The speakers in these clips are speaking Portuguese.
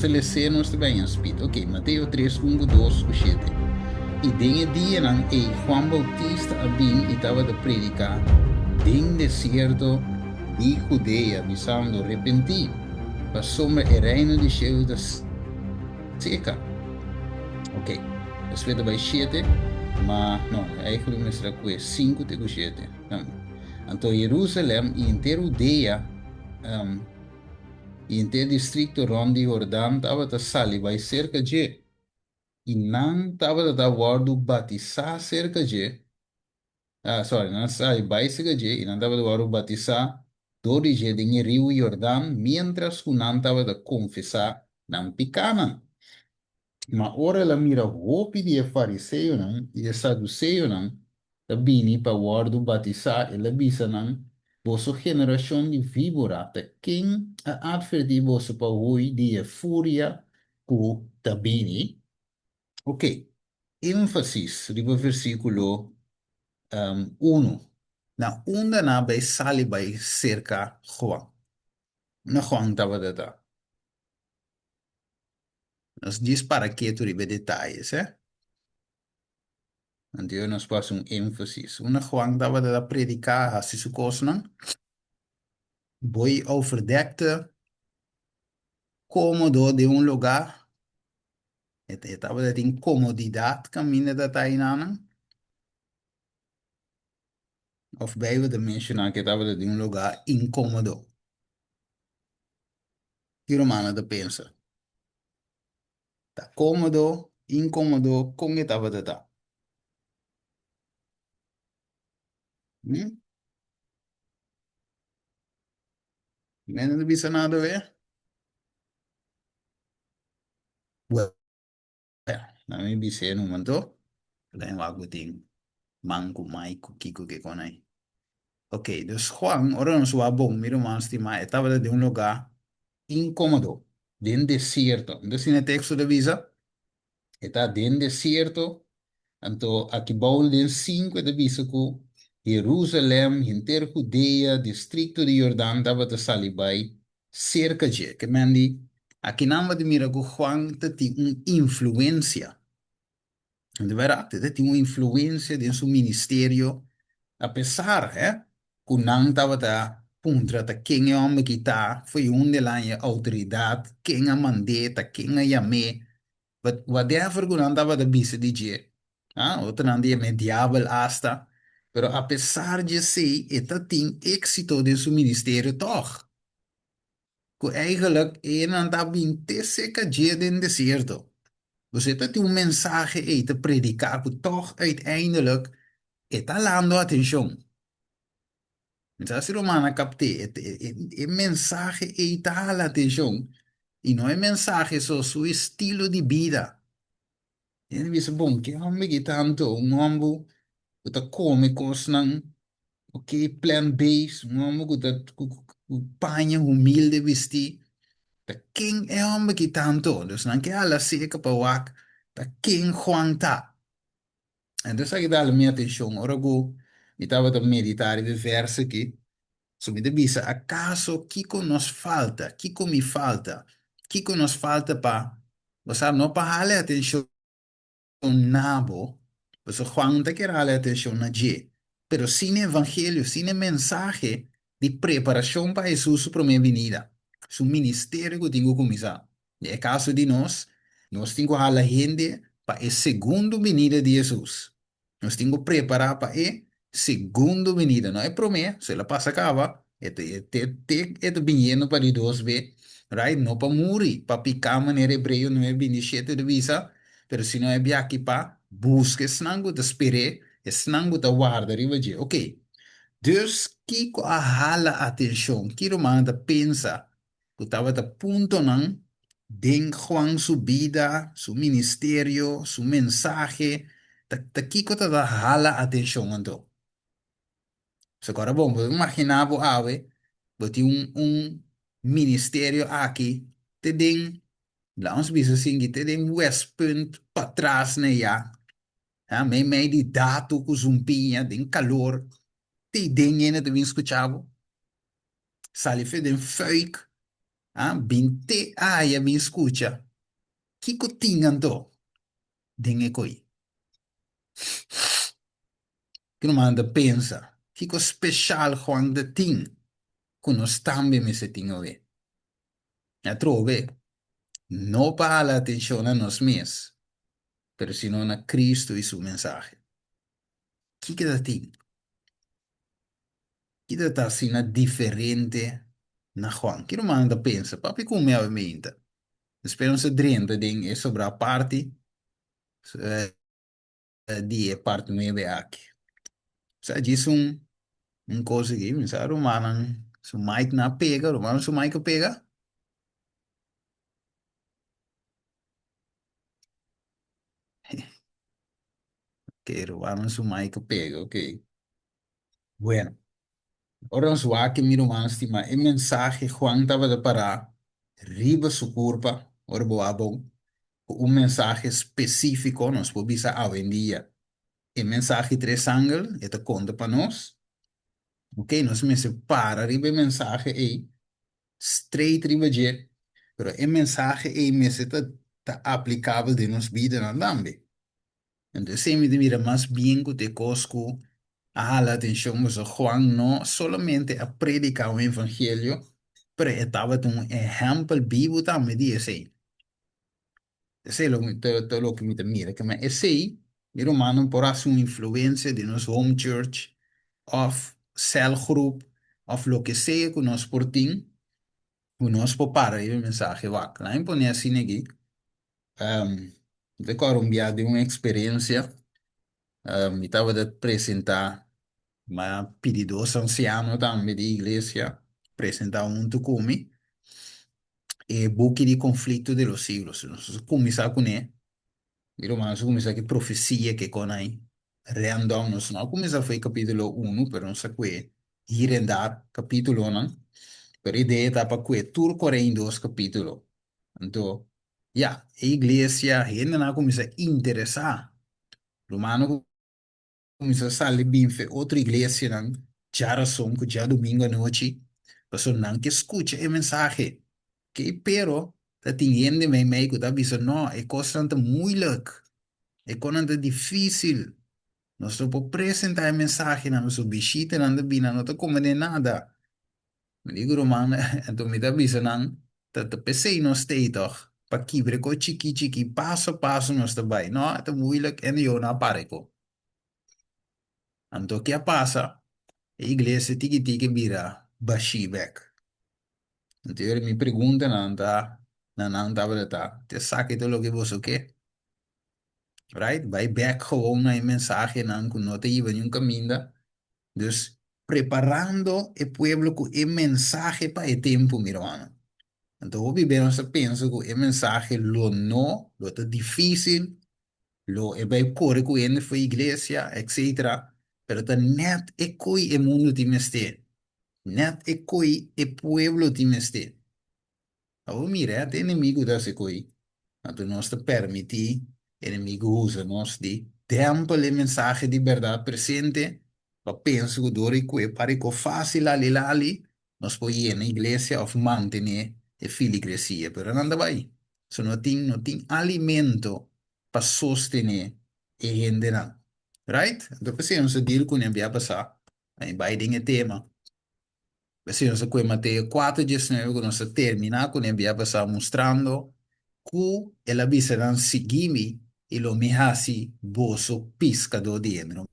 se lê nos também, speed. Ok, Mateus 3, 1, 2, 7. E den dia nan e Juan Bautista abim e estava de predicar den deserto de Judea, dizendo arrepenti, passou o reino de Deus da seca. Ok, aspetta bij 7, maar no, eigenlijk is er ook 5 tegen 7. Então, Jerusalém e inteiro Judea, e inteiro distrito rond Jordão, estava a sali, vai cerca de, e não estava a guardo batizar cerca de, sorry, não sali, vai cerca de, e não estava a guardo batizar, todo dia em Rio Jordão, mientras que não estava a confessar, não picana. Ma ora la mira hopi di fariseo nan, di saduceo nan, da bini pa wardu batisa e la bisa nan, vosso generación di vibora, te king a adverti vosso pa hui di furia ku da bini. Ok, énfasis, riba versículo 1. Na unda na bij sali bij cerca Juan. Na Juan tava da. Nos diz para que tu ribe detalles, eh? En Dios nos pasa un énfasis. Una Juan dava de predicar a su cosnan. Voy overdekte, cómodo de un lugar. Het estaba de incomodidad camina dat hij aan. Of bij we de mencionar que estaba de un lugar incómodo. Que romana de pensa. Tá cómodo, incómodo, com que estava de tá. Hum? Não é bisa nada a ver? Well, na mi bisa no momento. Kaya wago ting mangku maiku kiko que con ahí. Ok, dus Juan, ahora nos va a miro más, estaba de un lugar incómodo, de un desierto. Entonces, en el texto de visa, está de un desierto, entonces aquí baúl de 5 de visa que Jerusalén, inter Judea, distrito de Jordán, estaba de salibay, cerca de, que me andi, aquí nada de mira que Juan te tiene una influencia. De verdad, te tiene una influencia de su ministerio, a pesar, que não estava a puntra ta quem é homem que está, foi um de lá a autoridade, quem a mandeta, quem a chamei, whatever que não estava a bisa DJ, outra não dia me diabo hasta, pero a pesar de ser, eta tem êxito de seu ministério toch, que eigenlijk não estava em te seca dia dentro deserto. Você tem um mensagem aí te predicar, que toch uiteindelijk está dando atenção. Então, se romana capte, é mensagem e está a atenção. E não é mensagem só seu estilo de vida. Ele diz, bom, que homem que tanto, um homem que está come coisas, ok, plant-based, um homem que está panha humilde vestir. Tá quem é homem que tanto? Dus não que ela seca para o ac, tá quem Juan tá. Então, isso aqui dá a minha atenção. Ora, eu estava a meditar e verso aqui. Subida bisa, acaso Kiko nos falta? Kiko me falta? Kiko nos falta para, você não para darle atenção nabo, você Juan te quer darle atenção na G, pero sin evangelio, sin mensaje de preparação para Jesus para minha venida, su ministério que eu tenho que começar. E é caso de nós temos que dar gente para a segunda venida de Jesus. Nós temos que preparar para a segunda venida. Não é para mim, se ela passa acaba, é vindo para de 2 vezes, right? Não para morrer, para picar maneira hebreu, não é 27 de visa, pero se não é bem aqui para busca, senão te espere, senão te guarda, riba de, ok. Dus, Kiko a hala atenção, Kiro manda pensa, que estava a ponto não, den Juan su vida, su ministerio, su mensaje, ta Kiko te da hala atenção então. So, agora, bom, vou imaginar, vou ave, vou ter ministério aqui, te den, lá uns bichos assim, te den West Point para trás, né, já. Meio de dato com zumpinha, den calor, te den, né, te vim escuchava, sali fe den fuik, Ah, binte, ya me escucha. Kiko tingando, dinge koi. Que não manda pensa. Kiko special gewoon de ting. Kuno stambe me se ting ove. Ja trove. No para la atención a nos mes, pero sino a Cristo y su mensaje. Kiko da ting. Kiko da sina diferente na Juan. Kiko manda pensa. Papi come ave mente. Spero se drenta ding e sobre a parte di e parte me aqui. Sa diz um coisa aqui, mas a romana su Mike na pega, romano su Mike pega. Que romano su Mike pega, ok. Bueno, ahora su aqui mi romano estima e mensaje Juan estava de parar riba su curva, ora boa bom, um mensaje específico nos pobisa a vendia. E mensaje tres ángulos, e te conta para nós. Ok, nós me separa riba mensaje e straight ribeje, pero el mensaje e me está aplicável de nos vida na dambe. Entonces, se me mira más bien que te cosco a la atención, mas Juan no solamente a predicar o evangelio, pero estaba un ejemplo vivo también de ese. Ese es todo lo que me mira, que me ese, mi hermano, por hacer una influencia de nos home church, of cell group, of lo que sea que nos por ti, nós para aí o mensagem lá. Lá em Ponia assim aqui, de Corumbia de uma experiência, me estava a apresentar uma pedidosa anciano também de igreja, apresentar um tucumi, e buque de conflito de los siglos. Nós começar com ele, e nós começar que profecia que com aí, random, nós não começar foi capítulo 1, pero não sei que, ir andar capítulo 1, pero a ideia está para que turco em dois capítulos. Então, ja, a igreja ainda não começa a interessar. Romano começa a sair bem para outra igreja, não? Já razão que já domingo à noite, pessoa não que escuta a mensagem. Que pero, tá tendo me que tá dizendo, não, é coisa tão moeilijk, é coisa difícil. Nós não podemos apresentar a mensagem, não, nosso bichito não está bem, não está comendo nada. Me digo, Romano, então me dá bisa não, tá pensei no stay toch, para kibre ko chiki chiki, passo a passo nós também, não, é moeilijk en eu não pareko. Então, que passa? A igreja tiki tiki vira bashibek. Então, ele me pergunta, não tá, verdade, te saque todo o que você quer, right? Vai back gewoon na mensagem, não, que não te iba nenhum caminho, dus, preparando o pueblo com o mensagem para o tempo, meu irmão. Então, o bebê se pensa que o mensagem lo não, lo é difícil, lo é bem corre com ele foi igreja, etc. Pero tá net e coi o mundo te meste. Net e coi e pueblo te meste. Oh, mira, até inimigo da se coi. Então, nós te permitir, inimigo usa nós de tempo a mensagem de verdade presente, para pensar que dori que para que fácil ali, nós podemos ir na igreja ou manter a filigresia, pero não vai. Se não tem alimento para sostener a gente não. Right? Então, precisamos deal com o que vai passar. Aí vai ter tema. Precisamos com Mateus 4:19, que nós terminar com o que vai passar mostrando ku ela bisa ng sigimi ilo mihasi boso pescador dentro.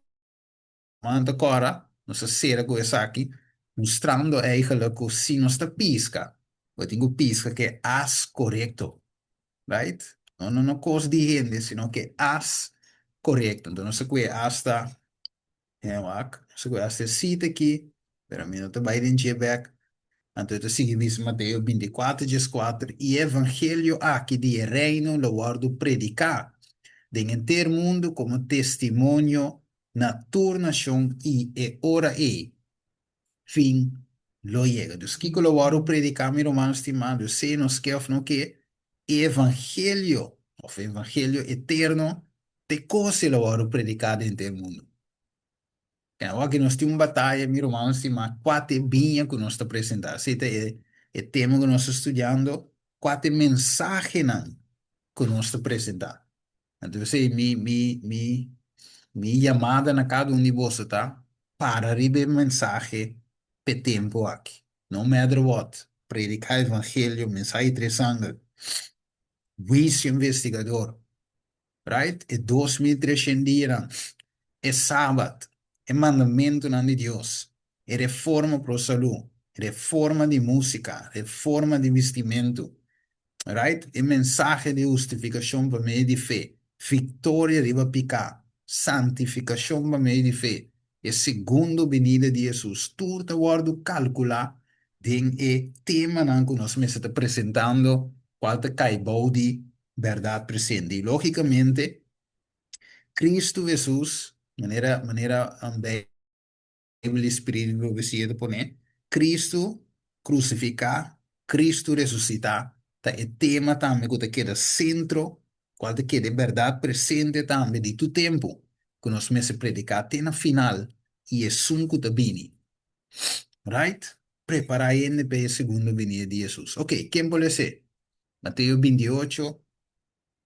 Manda agora, nossa cera com essa aqui, mostrando eigenlijk que se nós está pisca, eu tenho pisca que é as correto, right? Não coisa de gente, sino que as correto. Então, nós que hasta, é, wak, nós que hasta cita aqui, pero mim não está bem em back. Então, seguimos Mateus 24:4, e evangelho aqui de reino lo guardo predicar de inteiro mundo como testemunho na tua nação e ora e fim lo llega. Dus kiko lo guardo predicar, mi romano estimado, se nos quer não que evangelho, of evangelho eterno, te cose lo guardo predicar de inteiro mundo. Agora que nós temos uma batalha, meu irmão, estima quatro binha que nós está apresentando. Se é el tema que nos estudiando, cuál mensaje que nos está presentando. Entonces, mi llamada na cada um de vocês, tá? Para receber mensagem pe tempo aqui. No matter what. Predicar evangelho, mensagem de sangue. Vice investigador. Right? É 2300 dias. É sábado. É mandamento de Deus. É reforma para a saúde. Reforma de música. Reforma de vestimento. Right? E mensaje de justificação para meio de fé. Vitória riba picar. Santificação para meio de fé. E segundo venida de Jesus. Tudo guardo calcular den e tema não que nós me está apresentando qual te cai de verdade presente. E logicamente, Cristo Jesus, maneira Bíblia Espírito profecia de poner, Cristo crucificar, Cristo ressuscitar, tá é tema também que queda centro, qual te queda verdade presente também de tu tempo, que nós me se predicar até na final, e é sunco te bini, right? Preparar ainda para a segunda vinda de Jesus. Ok, quem pode ser? Mateus 28,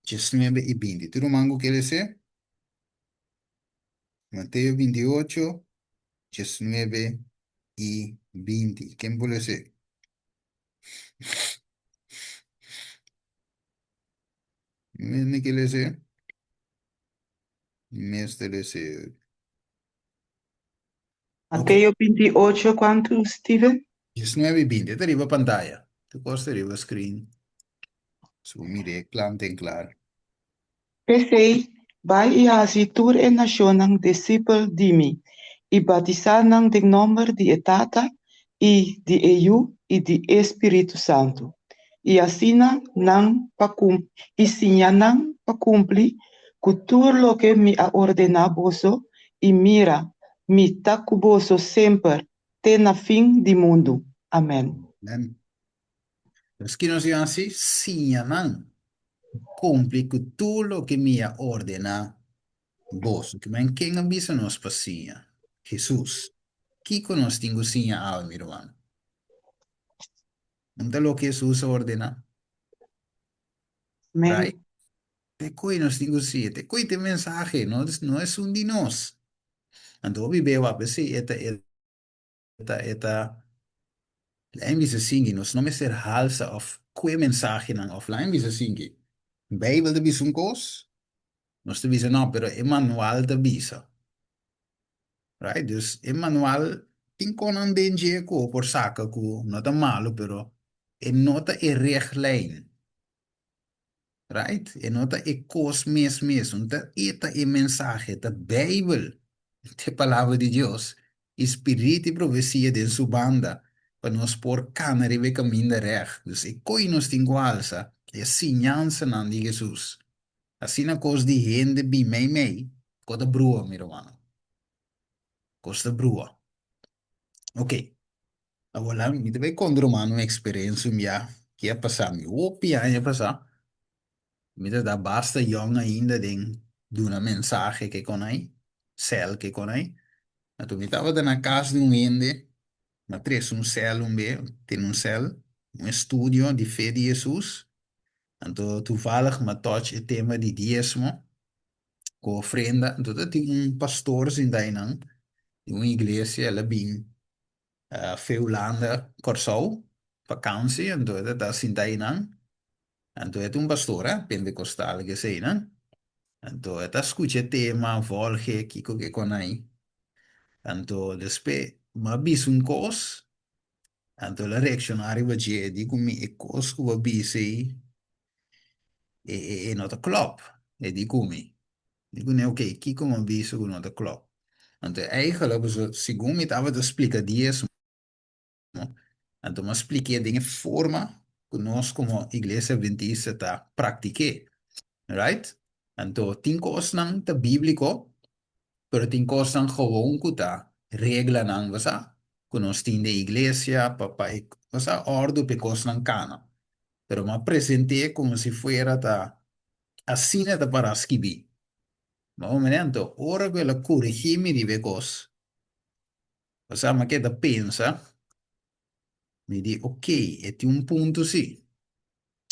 19 e 20. Tu não mango quer ser? Mateus 28, 19 y 20. ¿Quién puede ser? ¿Me quiere ser? Mestre de ser. Ok, Mateo 28, ¿cuánto, Steven? 19 y 20. Te arriba pantalla. Tu costa arriba screen. Su mire, claro, en claro. Pensei, vai e asi tur e nation ng disciple dimi, e batizar ng de nombre de etata, e de EU, e de Espírito Santo. E assina nang pacum, e sinha nang pacumpli, cultur lo que me ha ordenado, e mira, mi tacuboso sempre, te na fim de mundo. Amém. Amen. Los que nos digan así, sí, amán. Cumple con todo lo que me ha ordenado vos. Que me quien avisa nos pasía. Jesús. ¿Qué nos tengo sin a mi hermano? ¿Dónde lo que Jesús ordena? Right? Amém. Te coi nos tengo sin. Te coi te mensaje. No es un dinos. Então, vive a pessoa, lá visa singi, nós não me ser halsa of que mensagem não, of lá visa singi. Bijbel de bisa um cos, nós te visa não, pero Emmanuel de visa, right? Dus Emmanuel tem conan denje ko por saca ko, não tá malo, pero e nota e reglijn, right? E nota e cos mes, então eta e mensagem da Bijbel, de palavra de Deus, espírito e profecia de sua banda, para nos pôr câmera e ver caminho reto. Dus e coi nos tem alça, é sinhança não de Jesus. Assim na coisa de gente bem mei, costa brua, meu irmão, costa brua. Ok, agora me deve contar uma experiência minha, que é passar, meu opia é passar, me dá basta young ainda de uma mensagem que conai, cel que conai. Então, me estava na casa de um ende, mas trouxe um céu, tem um céu, um estúdio de fé de Jesus. Então, toevallig, maar touch o tema de dízimo, com ofrenda. Então, tem um pastor in Dainang, de uma igreja, ela bem, Feulanda, Corsou, vakantie, então, dat is in Dainang. Então, é um pastor, pentecostal, que sei, né? Então, é escuta tema, volge, kiko que conai. Então, depois, mas bis um cos, então, la reaccionária vai dizer, digo, me, e cos que vai bis aí, e nota club, e digo, me. Digo, né, ok, kiko me bis com nota club. Então, eigenlijk, segundo me estava te explicar disso, então, me expliquei de uma forma que nós, como igreja adventista, tá, pratiquei, right? Então, tem coisas não tá bíblico, pero tem coisas não gewoon que tá, regra não, você, que nós tem de igreja, papai, você, ordem para coisas não cana. Pero me apresenté como se fuera tá, assim é para escrever. Mas, momento, ora que ela corrigir me de coisas, você, me queda pensa, Me di, ok, e ti un punto sì,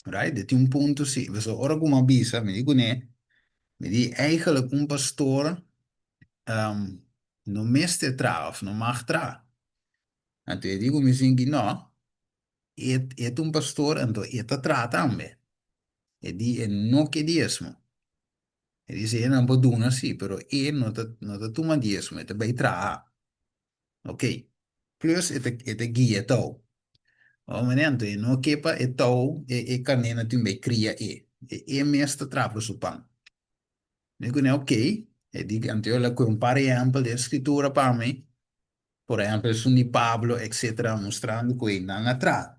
right? E ti un punto sì. Dus ora come avvisa, mi dico ne, mi di eigenlijk un pastoor non miste tra of non mag tra. En toen dico mi singi no, et un pastoor en to et tra tambe. E di e no che diesmo. E dice, non può duna sì, però e non te tu ma diesmo, e te bei tra. Ok. Plus et guia tau. O menento, e no kepa e tau e canena tu bei cria e mesta traplo su pan. Dico ne ok. E dico, antiola con un par esempio di scrittura per me. Por ejemplo, su di Pablo, etcétera, mostrando que não atrás,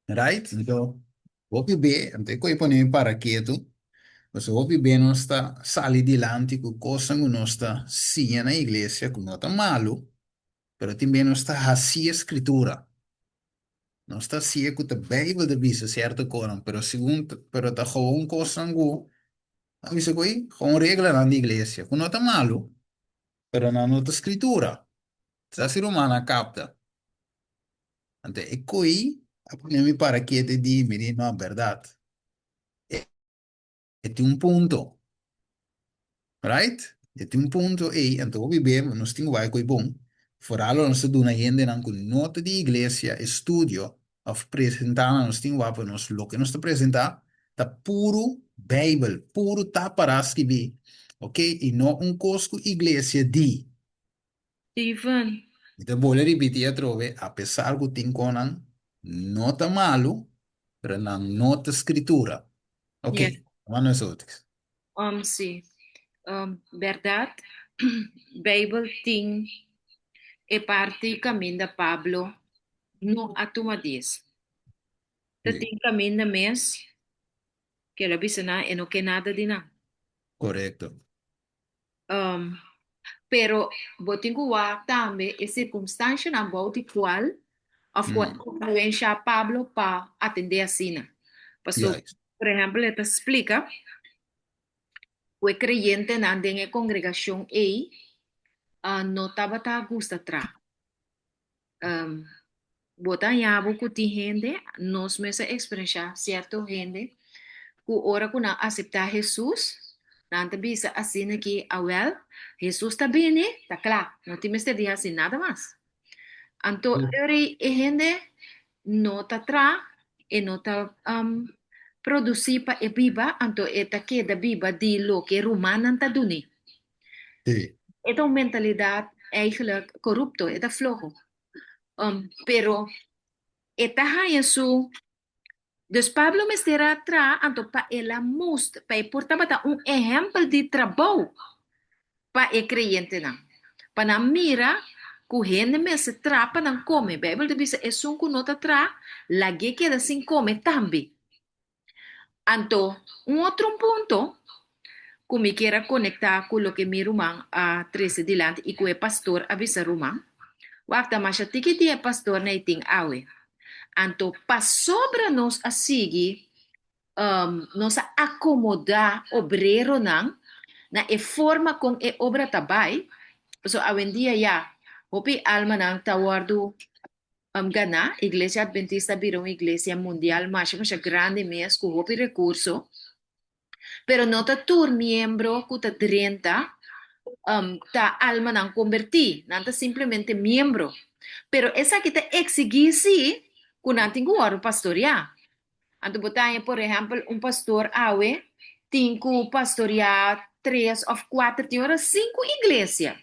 right? Então, o que bem, então, que eu ponho para quieto, mas o que bem não está sali dilante com coisa que não está sim na igreja, que não está malo, pero também não está assim a escritura. Não está assim com a Bíblia de vista, certo, coram, pero segundo, pero está com coisa que, a mim se coi, com regra na igreja, que não está malo, pero não está escritura. Se a ser humana capta. Ante, e qui, mi pare chiede di dire no, verdad. E ti un punto, right? E ti un punto, e então vi bem, nós temos vai coi bom. Foralo nós do na gente não com nota de igreja, estudio, of apresentar nós temos vai para nós lo que nós apresentar, tá puro Bible, puro tá para escrever, ok? E não um cosco igreja di. Stephen, Então, vou repetir a trove, apesar que tem conan, não tá malo, pero não nota escritura. yes, Ok, vamos outros. sí, verdad, Bible ting e parte caminho da Pablo no atumadis. Te Sí, ting caminho da mes que la bisa na e no que nada di na. correcto. Um, pero boting ko wa tambe e circunstância na bauti qual of qual Mm, influencia a Pablo pa atender a sina. Pastor, yes, por ejemplo, le te explica, o creyente na en congregação e no estaba ta gusta tra. Um, bota yabo ku ti gente, nos mesa experiencia cierto gente, ku ora ku na aceptar Jesus, nanta bisa assim que a well, Jesus está bem, né? Tá claro, não tem mais de assim nada mais. Anto, mm, eri e gente no ta tra e no ta produzir pa e biba, anto eta que da biba di lo que romanan ta duni. sí, Eta een mentaliteit eigenlijk corrupto, eta flojo. Pero eta haya su. Dus Pablo me estera atrás, anto pa ela most, pa e portaba un ejemplo de trabajo pa e creyente na. Pa na mira, ku gente me se trapa nan come. Bible de bisa es un kunota tra, la que queda sin come tambi. Anto, un otro punto, ku me quiera conectar con lo que mi rumán a 13 delante y ku e pastor avisa rumán. Wakta masya tiki dia pastor na iting awe. Anto pasobra nos asigi nos acomoda obrero nang na e forma kung e obra tabay. So awen dia ya hopi alma nang tawardu gana Iglesia Adventista birong Iglesia Mundial masya grande mes ku hopi recurso pero no ta tur miembro ku ta 30 ta alma nang converti, nanta simplemente miembro. Pero esa que te exigir sí, con antingu oro pastoria. Anto botanya, por ejemplo, un pastor awe, tinku pastoria 3 of 4 horas, 5 iglesia.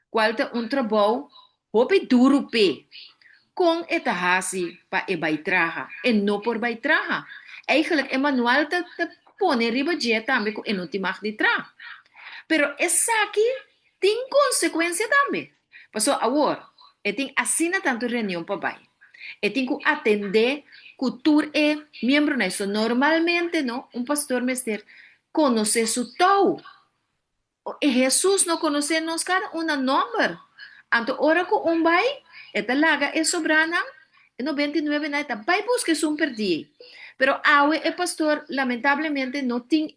Qual te un trabalho, hopi duro pe, com etahasi pa e baitraha, e no por baitraha. Eigenlijk, Emmanuel te pone riba dia tambe ko enutimach di tra. Pero essa aqui tem consequência também. Passou agora, e tem assina tanto reunião para vai. E tem que atender cultura e membro nisso. Normalmente, não, um pastor mestre conhece su tau. E Jesus não conhece nos cada uma número. Anto ora ko vai, e talaga e sobrana, e 99 na ita, vai busque um perdi. Pero awe e pastor, lamentablemente, não tem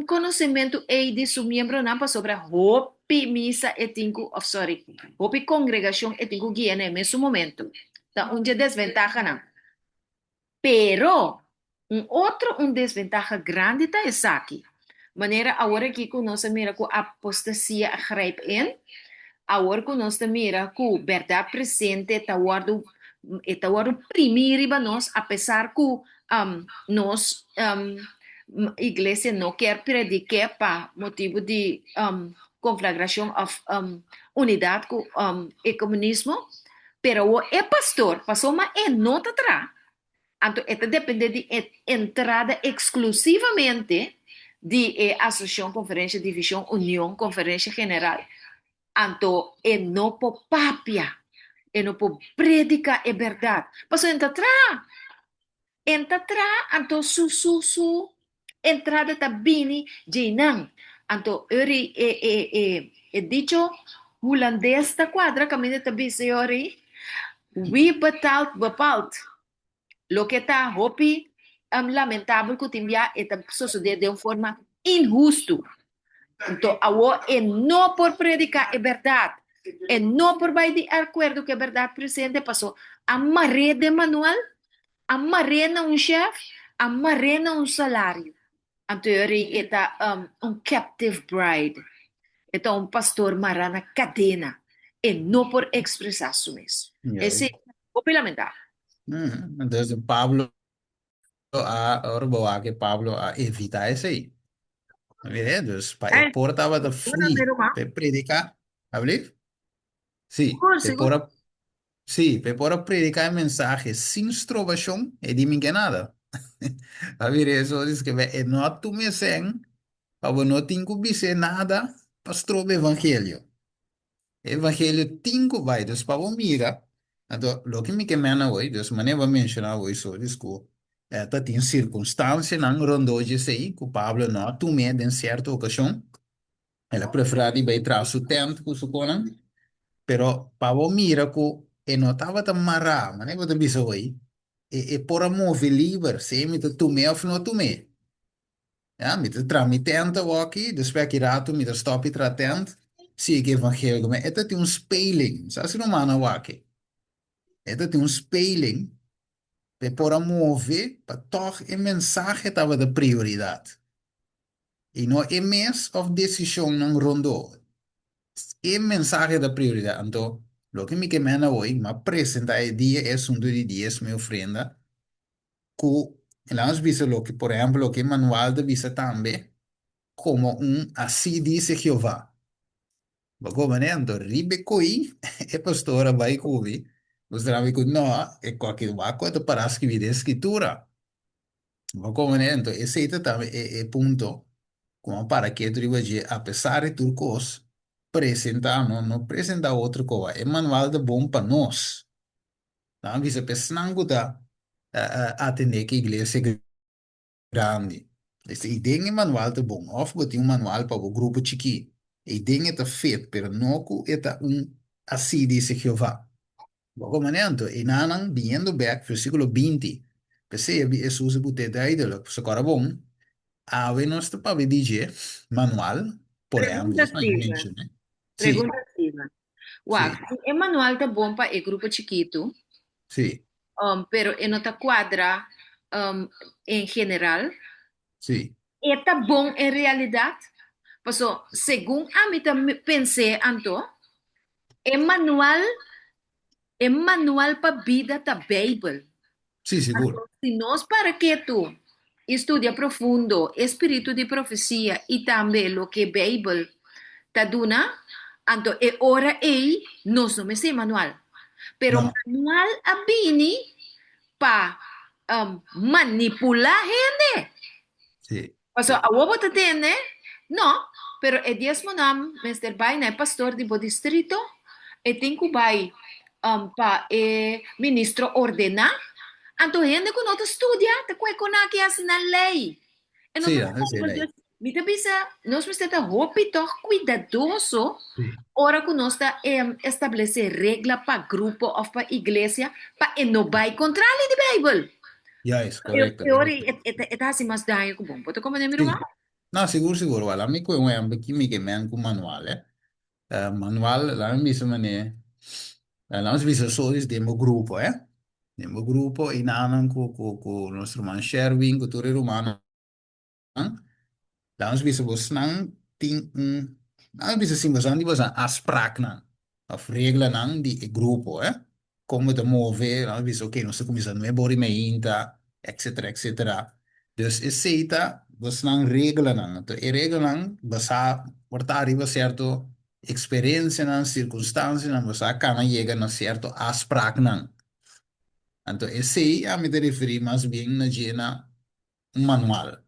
conhecimento e de su miembro nampa sobre hopi misa etinku, of sorry, hopi congregação etinku guia no mesmo momento. Da un desventaja, ¿no? Pero un desventaja grande está aquí. Manera ahora que conoce mira que apostasía grijp in, ahora conoce mira que verdad presente está guardo primero para nos, a pesar que nos iglesia no quer predicar para motivo de conflagración of unidade com e comunismo, pero o pastor passou uma nota atrás. Então, esto depende de entrada exclusivamente de Associação, Conferência, Divisão, União, Conferência General. Então, não por papia, não por predicar a verdade. Mas entra atrás, então, entrada está bem, Jinang. Então, eri, dicho, holandês da quadra, caminho está bem, senhori, wie betaalt, bepaalt. Lo que está hopi lamentável que timbia está suceder de uma forma injusta. Então, agora é não por predicar a verdade, é não por vai de acordo que a verdade presente passou. Amarré de manual, amarré na um chefe, amarré na um salário. Então, ele está captive bride. Então, pastor marana cadena, e não por expressar isso mesmo. Ya, Esse é o lamentável. Entonces Pablo ahora bawa que Pablo a evitar isso aí. Mire, entonces É, portava da bueno, free, pero más. para predicar, ¿habli? Sí, Seguro, seguro. sí, para predicar mensajes sin estrobação e de ninguém nada. A ver, isso diz que é não tu me sen, para não tenho que dizer nada, pastor o evangelho. Evangelho tingo vai, dus para mira. Então, lo que me queimana hoje, dus maneira vai mencionar hoje só, disco, tá tem circunstância não rondou sei que o Pablo não atume em certa ocasião, ela prefere vai trazer o tempo com o conan, pero Pablo mira que e não estava tão mará, maneira vai ter hoje, por amor livre, se me tu me ou não tu me. Ja, met de tramitente aqui, dus wij rato met de stopje tratent, zie ik evangelie, maar het is een speling, zoals je normaal waki. Het is een speling, we por mover, para toch een mensagem dat de prioridade. E não é mes of decisão não rondo. É mensagem da prioridade. Então, lo que me queimena hoje, me apresenta o dia, é um de dias, meu frenda, que, nós visa lo que, por exemplo, lo que manual de visa também, como assim dice Jeová. Bagomaniando, ribe koi, e pastora vai kuvi. Os dravi ku no, e qualche vaco to para scrivere scrittura. Bagomaniando, e seita também e punto, como para que tu rivaje, apesar de turcos, apresentar, não apresentar outro coisa, é manual de bom para nós. Não, visa pesnango da atender que igreja grande. Esse ideia é manual de bom, of botar manual para o grupo chiqui. Ideia está feito, pero não é assim dice Jehová. Logo manento, e nanang viendo back versículo 20. Percebe, Jesus botou da ídolo, se agora bom, ave nós para dizer manual, por exemplo, Pregunta, isso não Steven. menciono, né? Sim, Pregunta, Steven. Uau, sim, o manual tá bom para o grupo chiquito, sim, pero não tá quadra em geral. sim, E tá bom em realidade. Paso, segundo a mim pensei, Anto, é manual para vida da Bíblia. sim, seguro. Se nós para que tu estudia profundo espírito de profecia e também o que a Bíblia ta duna, então é hora aí, nós não me sei manual. Pero Não, manual abini pa manipular gente. sim, Paso, a wobo te tene? No, pero e diez monam, Mr. Bay, na pastor di bo distrito, e tinku bay pa ministro ordena, anto gente que não te estudia, te kwe kona que assina lei. E não te sim, não sei Bible, lá. just, me te bisa, nós me está hopi toch cuidadoso, Sim, ora que nós está estabelecer regra para grupo ou para igreja, para não vai contra a lei de Bible. já é Eu, correto. eu, assim, mas daí, que bom, pode como é meu. Sim, não, seguro, seguro. Wala, me ko yung ambek kimi que men com manual, manual, lá me isso mané. Nós visto só isso dentro do grupo, é? Dentro do grupo, e não com o nosso irmão Sherwin, com todo humano. Nós visto você não tem nós visto assim, você afspraak não. Of regla não de grupo, é? Como te mover, nós visto, ok, nós começamos a bori me inta, etc, etc. Dus aceita, você não regla não. Então, e regla não, você portar arriba certo experiência não, circunstância não, você can chegar na certo afspraak não. Então, esse aí, a me referir mais bem na gena manual.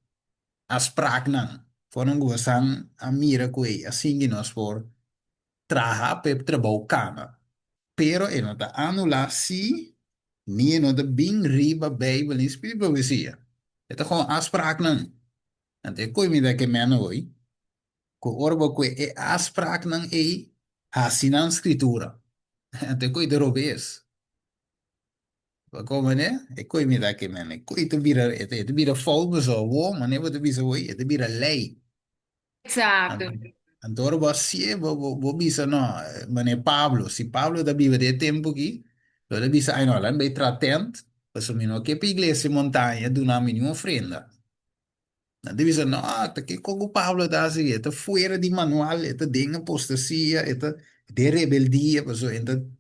As não foram gozando a mira que assim que nós por trabalhar para trabalhar cama. Pero e não está anular se nem não está bem riba Bijbel e Espírito Profecia. É gewoon afspraak não. Ante koi me da que meno hoy, ko orbo que é afspraak não é assim na escritura. Ante koi de robes. Como né? É koi me da que meno. Koi te vira volgens o wo, maar ne wat te visa hoy, te vira lei. Exato. Antoro você, vou bisa no, mane Pablo, se Pablo da vive de tempo aqui, lo da bisa ai no, lá bem tratando, assumino que para igreja montanha do nome nenhuma ofrenda. Na divisa no, tá que como Pablo da assim, tá fora de manual, tá de apostasia, tá de rebeldia, pessoa, então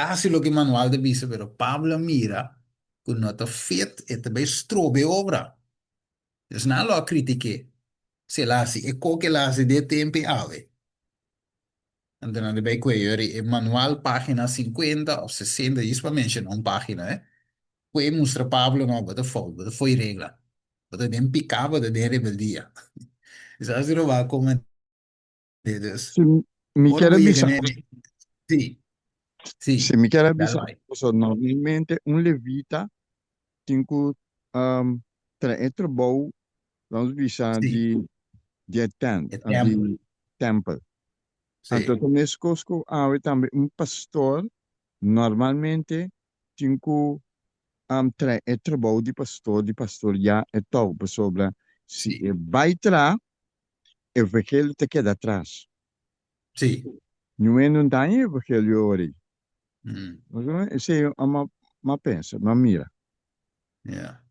assim lo que manual da bisa, pero Pablo mira, que não tá feito, tá bem strobe obra. Dus na lo critique, se lá se é qualquer lá se de tempo ave. Então, na bij query, manual página 50 of 60, isso para mencionar uma página, eh? Kwe mostra Pablo, não, bota fogo, bota foi regra. Bota nem picava de rebeldia. Isso assim não vai como dedos. Se me Ora quer vai chegar avisar, nele. Sim, se sim. me quer Dá avisar, vai. normalmente um levita tem que trabalhar, vamos dizer, Sim, de tent, é tempo. de temple. Então, Sim, nesse caso, há também um pastor, normalmente, tem que trabalho de pastor já é tal, sobre se sim, vai entrar, o evangelho te queda atrás. sim. Não é não tem evangelho hoje. Hum, Mas esse é uma pensa, uma mira. yeah.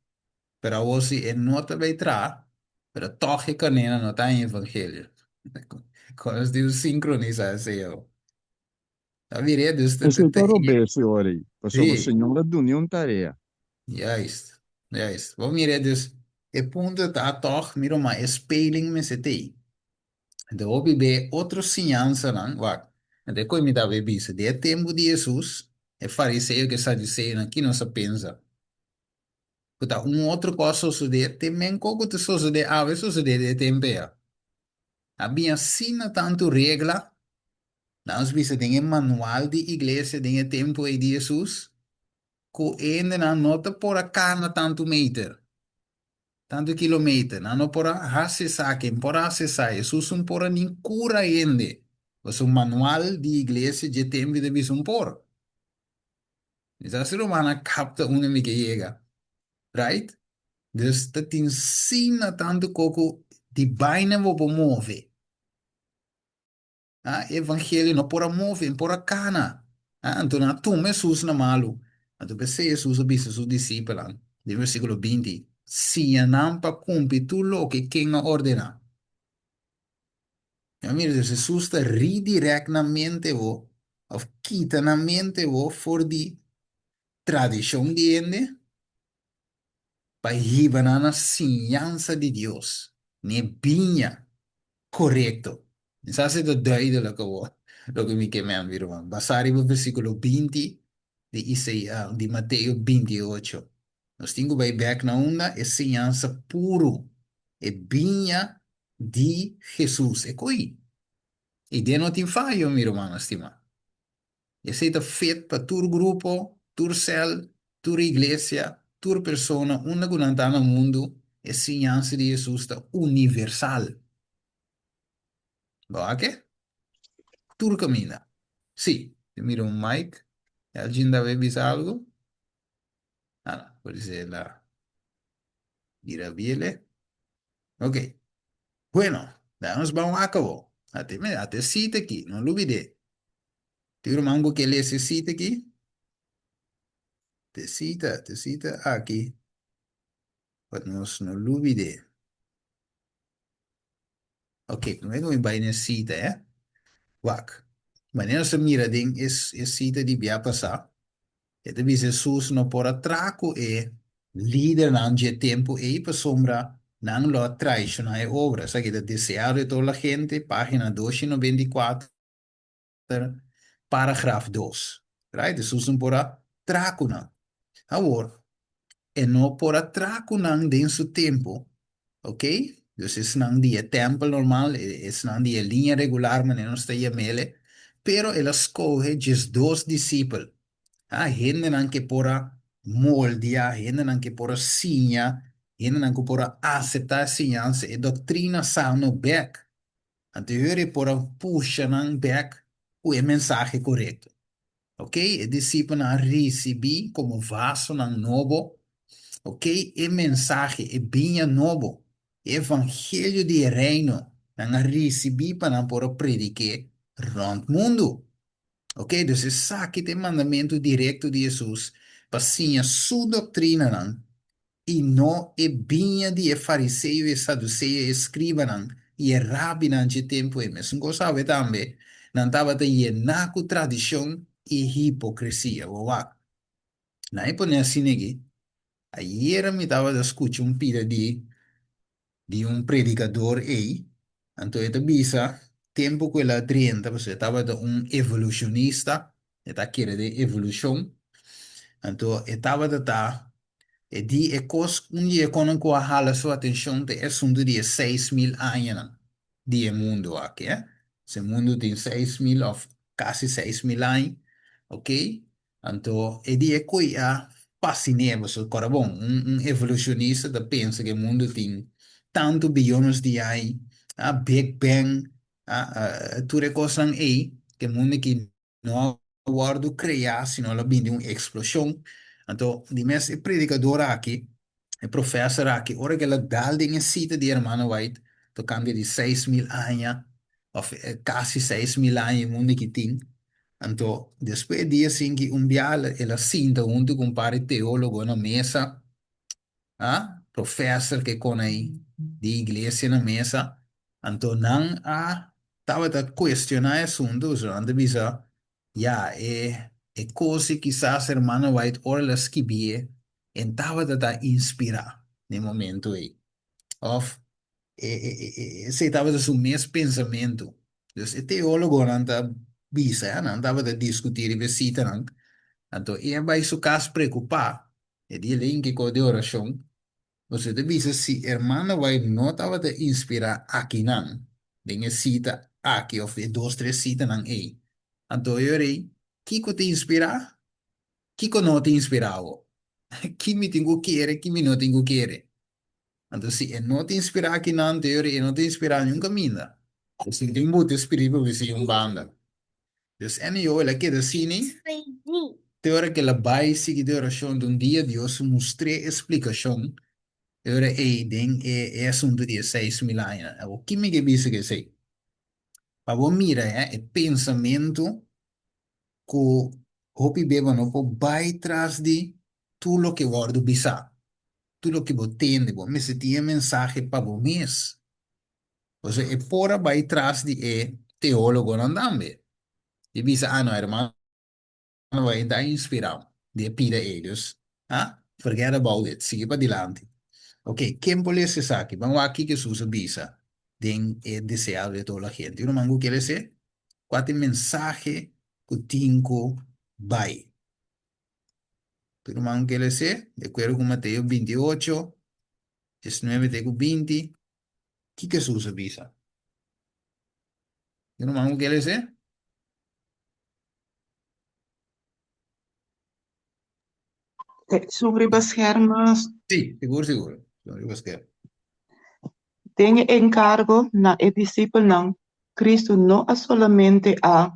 Pero você é nota vai entrar, pero toque canena não está em evangelho. Quando Deus sincroniza assim, eu. A virei Deus Esse é para o esse hoje. Sobre o sim. Senhor da União tarefa. Juist, juist. Wat meer dus, het punt dat toch, miro maar, is speling met z'n tee. De hobby bij outro ciência, não, wat. En de coi me dá bebisa, de tempo de Jesus, é fariseu que saduceu, aqui não se pensa. Puta, outro coisa suceder, também como te suceder, a vezes suceder de tempo, é. Havia sina tanto regla, nós visa tem manual de igreja, tem tempo de Jesus, que ainda não nota por a carne tanto meter. Tanto kilometer, não pora hase saque, pora hase sai, Jesus não pora nem cura ainda. Mas um manual de igreja de tempo de visão por. Então, se o humano capta um que chega, right? Dus te te ensina tanto coco de baina vou mover. Ah, evangelho não pora mover, pora cana. Ah, então, tu me sus na malu. Então, você Jesus obisse seus discípulos, de versículo 20. Se não para cumprir tudo o que quem ordena. Ja, mira, Jesus está redirect na mente wo, of quita na mente wo voor die tradição de ende, para hiba na enseñanza de Dios. Ne binha, correto. Isso é do duidelijk wo, lo que me queman, virman. Basari no versículo 20 de Isaías, de Mateo 28. Nós temos que back na uma enseñanza puro, e binha de Jesus. É coi. E de não tem falho, meu irmão, estima. Aceita feito para todo grupo, toda célula, toda igreja, toda pessoa, onde que não está no mundo, a ciência de Jesus está universal. Ok? Tudo caminha. Sim, te miro um mic. Alguém deve dizer algo? Ah, não, por isso ela dirá bien. Ok. Bueno, danos vamos a cabo. Até cita aqui, não olvide. Tiro mango que le cita aqui. Te cita aqui. Para nós não olvide. Ok, primeiro vai na cita, Wak. Wanneer ze mira ding is cita di bia passar. E te dice Jesus no por atraco líder nan je tempo per sombra nan lo traicionar obra. Sa que te deseado de toda la gente, página 294, paragrafo 2. Right? Jesus no por atraco nan. Agora, e no por atraco nan den su tempo. Ok? Dus is nan die tempo normal, is nan die linea regular, maar non sta je mele. Pero el escoge just dos discípulos. Gente anche pora moldia, gente anche pora signa, gente anche pora accettare segnanze e dottrina sanno back. Anteriore pora pusha nan back o mensagem correto. Ok? E discípulo na recebi como vaso nan novo. Ok? E mensagem e binha novo. Evangelho de reino. Nan recebi para pora predicar rond mundo. Ok? Dus is saque de mandamento direto de Jesus. Passinha sua doutrina não. E não é binha de fariseu e saduceu e escriba não. E é rabi não de tempo e mesmo. Gostava também. Não estava de naco tradição e hipocrisia. Uau. Não é por assim aqui. Ayer me estava a escutar pira de predicador aí. Então, eu bisa tempo que ela 30, você estava evolucionista, está querendo de evolução. Então, eu estava e di e cos un dia quando ko hala sua atenção de assunto de 6.000 anos de mundo aqui, Se mundo tem 6.000 of quase 6.000 anos, ok? Então, e di e coi a fascineva so bom, evolucionista da pensa que o mundo tem tanto bilhões de anos, a Big Bang, tutte cose aí, que o mundo que não aguardo criar, senão ela vem de uma explosão. Então, die mes predicador aqui, e professor aqui, ora que ela dá dingen cita de hermano White, to cambia de 6.000 anos, of quase 6.000 anos, o mundo que tem. Então, depois disso, assim, que biala, ela sinta, junto com um par de teólogo na mesa, professor que com aí, de igreja na mesa, então, não estava a questionar assuntos, anda bisa, ja, e cose quizás hermano White ora la escribie, estava a inspirar no momento aí. Of, se estava a seu mesmo pensamento. Então, o teólogo não está bisa, não estava a discutir e visita, não. Então, ele vai su caso preocupar. E ele que com de oração, você te bisa se hermano White não estava a inspirar aqui, não. Dengue cita aqui, of dois, três cita, não, aí. Então, eu orei, Kiko te inspira? Kiko no te inspiravo. Chi mi tengo quiere, chi mi no tengo quiere. Entonces, si él no te inspira aquí en anterior y no te inspira nunca mina. Si te invito espíritu que si un banda. Entonces, en yo la que decine, teora que la base de oración de un día Dios mostré explicación. Ahora, den asunto de 6.000 años. O que me que dice que sei? Para vos mira, el pensamiento que hopi beba no po vai tras de tu lo que guardo bisa. Tu lo que vos tende, vos me sentia mensaje para vos mes. O sea, pora vai tras de teólogo não dambe. E bisa, no, hermano, vai dar inspirado. De pida eles. Forget about it. Sigue para adelante. Ok, quem pode ser aqui? Vamos aqui que se usa bisa. Den deseado de toda a gente. Eu não mango que ser. Qual é mensagem que tinco vai? Pero man que le sé, de acuerdo con Mateo 28, 19 tengo 20, ¿qué que se usa visa? Yo no man que le sé. Sobre beschermen, Sí, seguro, seguro. Lo digo es que, tem encargo na e discípulo não, Cristo não é solamente a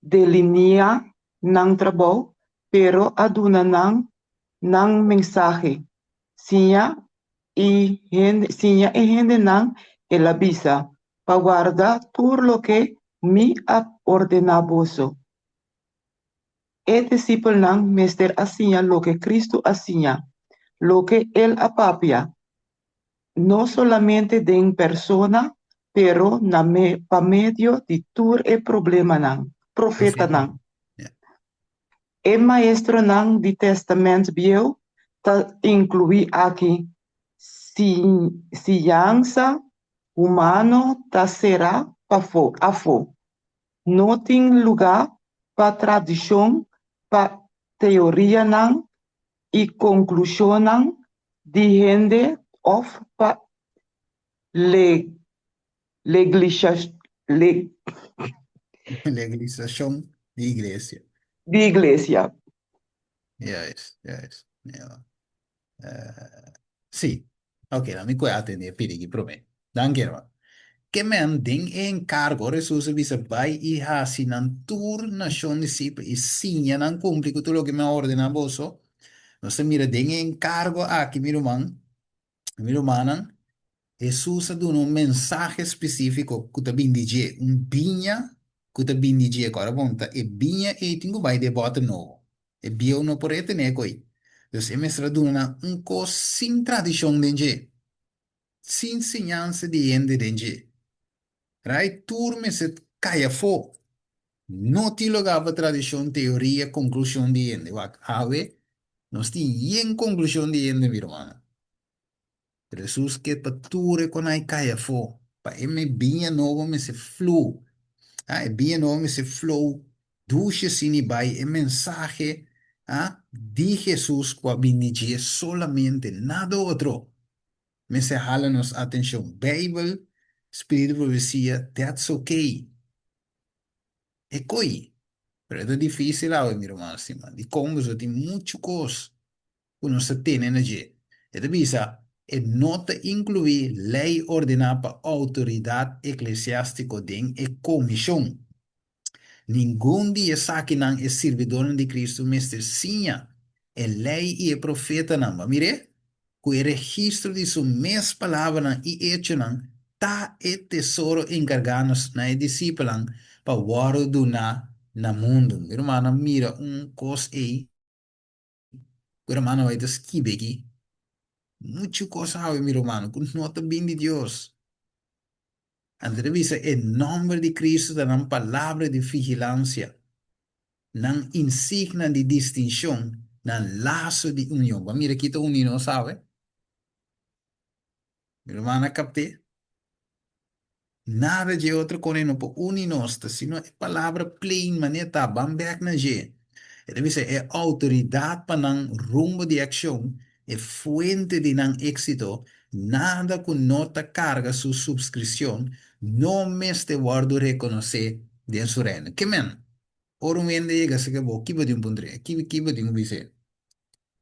delinear ng trabaho, pero aduna ng mensahe. Siya e hindi ng elabisa, paguarda por lo que mi ha ordenado. E discípulo nang mester asinya lo que Cristo asinya, lo que él apapia, no solamente de en persona, pero pa medio de tur e problema nang, profeta Profeta. nang. Yeah. E maestro nang di testament bio, ta inclui aqui ciência humano ta será afo. Não tem lugar para tradição, para teoria não e conclusão não de gente of para le, igreja Legalización de iglesia. de igreja. Yes, yes. Yeah. Sì, ok, la mi cuate ne pirigi prome. Dankjewel. Que men ding encargo resusa visa bai i hasi nan tur nation disciple i signa nan cumpli tutto lo che mi ordena boso. No se mira ding encargo aqui miro manan. Jesus dá um mensagem específico que também diz um binha que também diz agora bom tá e binha e tingo vai de bota novo e bio no por ete né coi então é mestra duna um co sem tradição denge sem ensinança de ende denge right turme se caia fo não te logava tradição teoria conclusão de ende wa ave nós tem yen conclusão de ende mi irmão Jesus que pature con ai caia fo. Pa eme binha novo me se flow. Ah, e binha novo me se flow. Duche sini bai e mensaje. Ah, di Jesus qua binigie solamente, nada outro. Me se jala nos atenção. Bible, Espírito profecia, that's okay. É coi. Pero é difícil, mi irmão, assim, man. De como eu tenho muito coisa. Uno se tiene energia. E visa e nota incluir lei ordenada autoridade eclesiástico din e comissão. Ninguém dia saque não é servidor de Cristo, mestre sinha. É lei e é profeta não. Mire, com o registro de sua mesma palavra não, e hecho não, tá e tesouro encargado na discípula para guardar na mundo. Meu irmão, mira coisa aí. Meu irmão vai descrever aqui. Mucho cosa sabe, mi hermano, con nota bien de Dios. André dice, en nombre de Cristo, dan palabra de vigilancia, dan insignia de distinción, dan lazo de unión. Va, mira, aquí está unido, ¿sabe? Mi hermana capté. Nada de outro com não por uninosta, sino é palavra plain, maneta, bambek na je. Deve ser é autoridade para não rumo de ação, é fuente de não êxito, nada com nota carga sua subscrição, não mes te guardo reconhecer de sua reino. Que men? Oro men de chega se que vou, que de um pondre, que de um vice.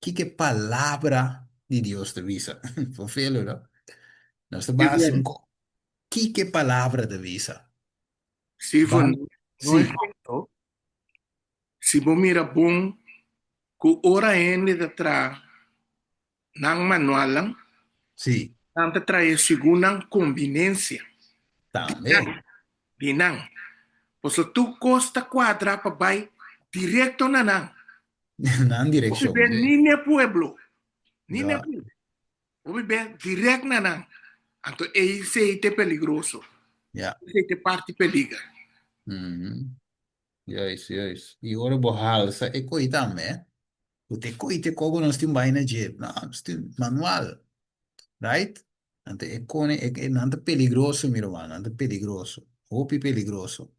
Que palavra de Deus te visa. Foi feio, não? Nossa base, Vivian, que palavra de visa. Stephen, Bang, no sim, ejemplo, si vos mira bom, ku ora ende de tra nang manual lang, sim, nang te trae sigunang conveniencia. também. Dinang. Pues tu costa quadra pa bay directo na nang. Na O direção, vive sim. ni ne pueblo. Ni ne Já, pueblo. O vive direct na nang. Anto e seite peligroso. já. Seite parte peliga. Uhum. Juist, juist. E ora behalve, e coi também. O te coi te kogo nós tem baina jeep. Não, nós tem manual, right? Ante e cone, e nanta peligroso, mi romano, nanta peligroso. Hopi peligroso,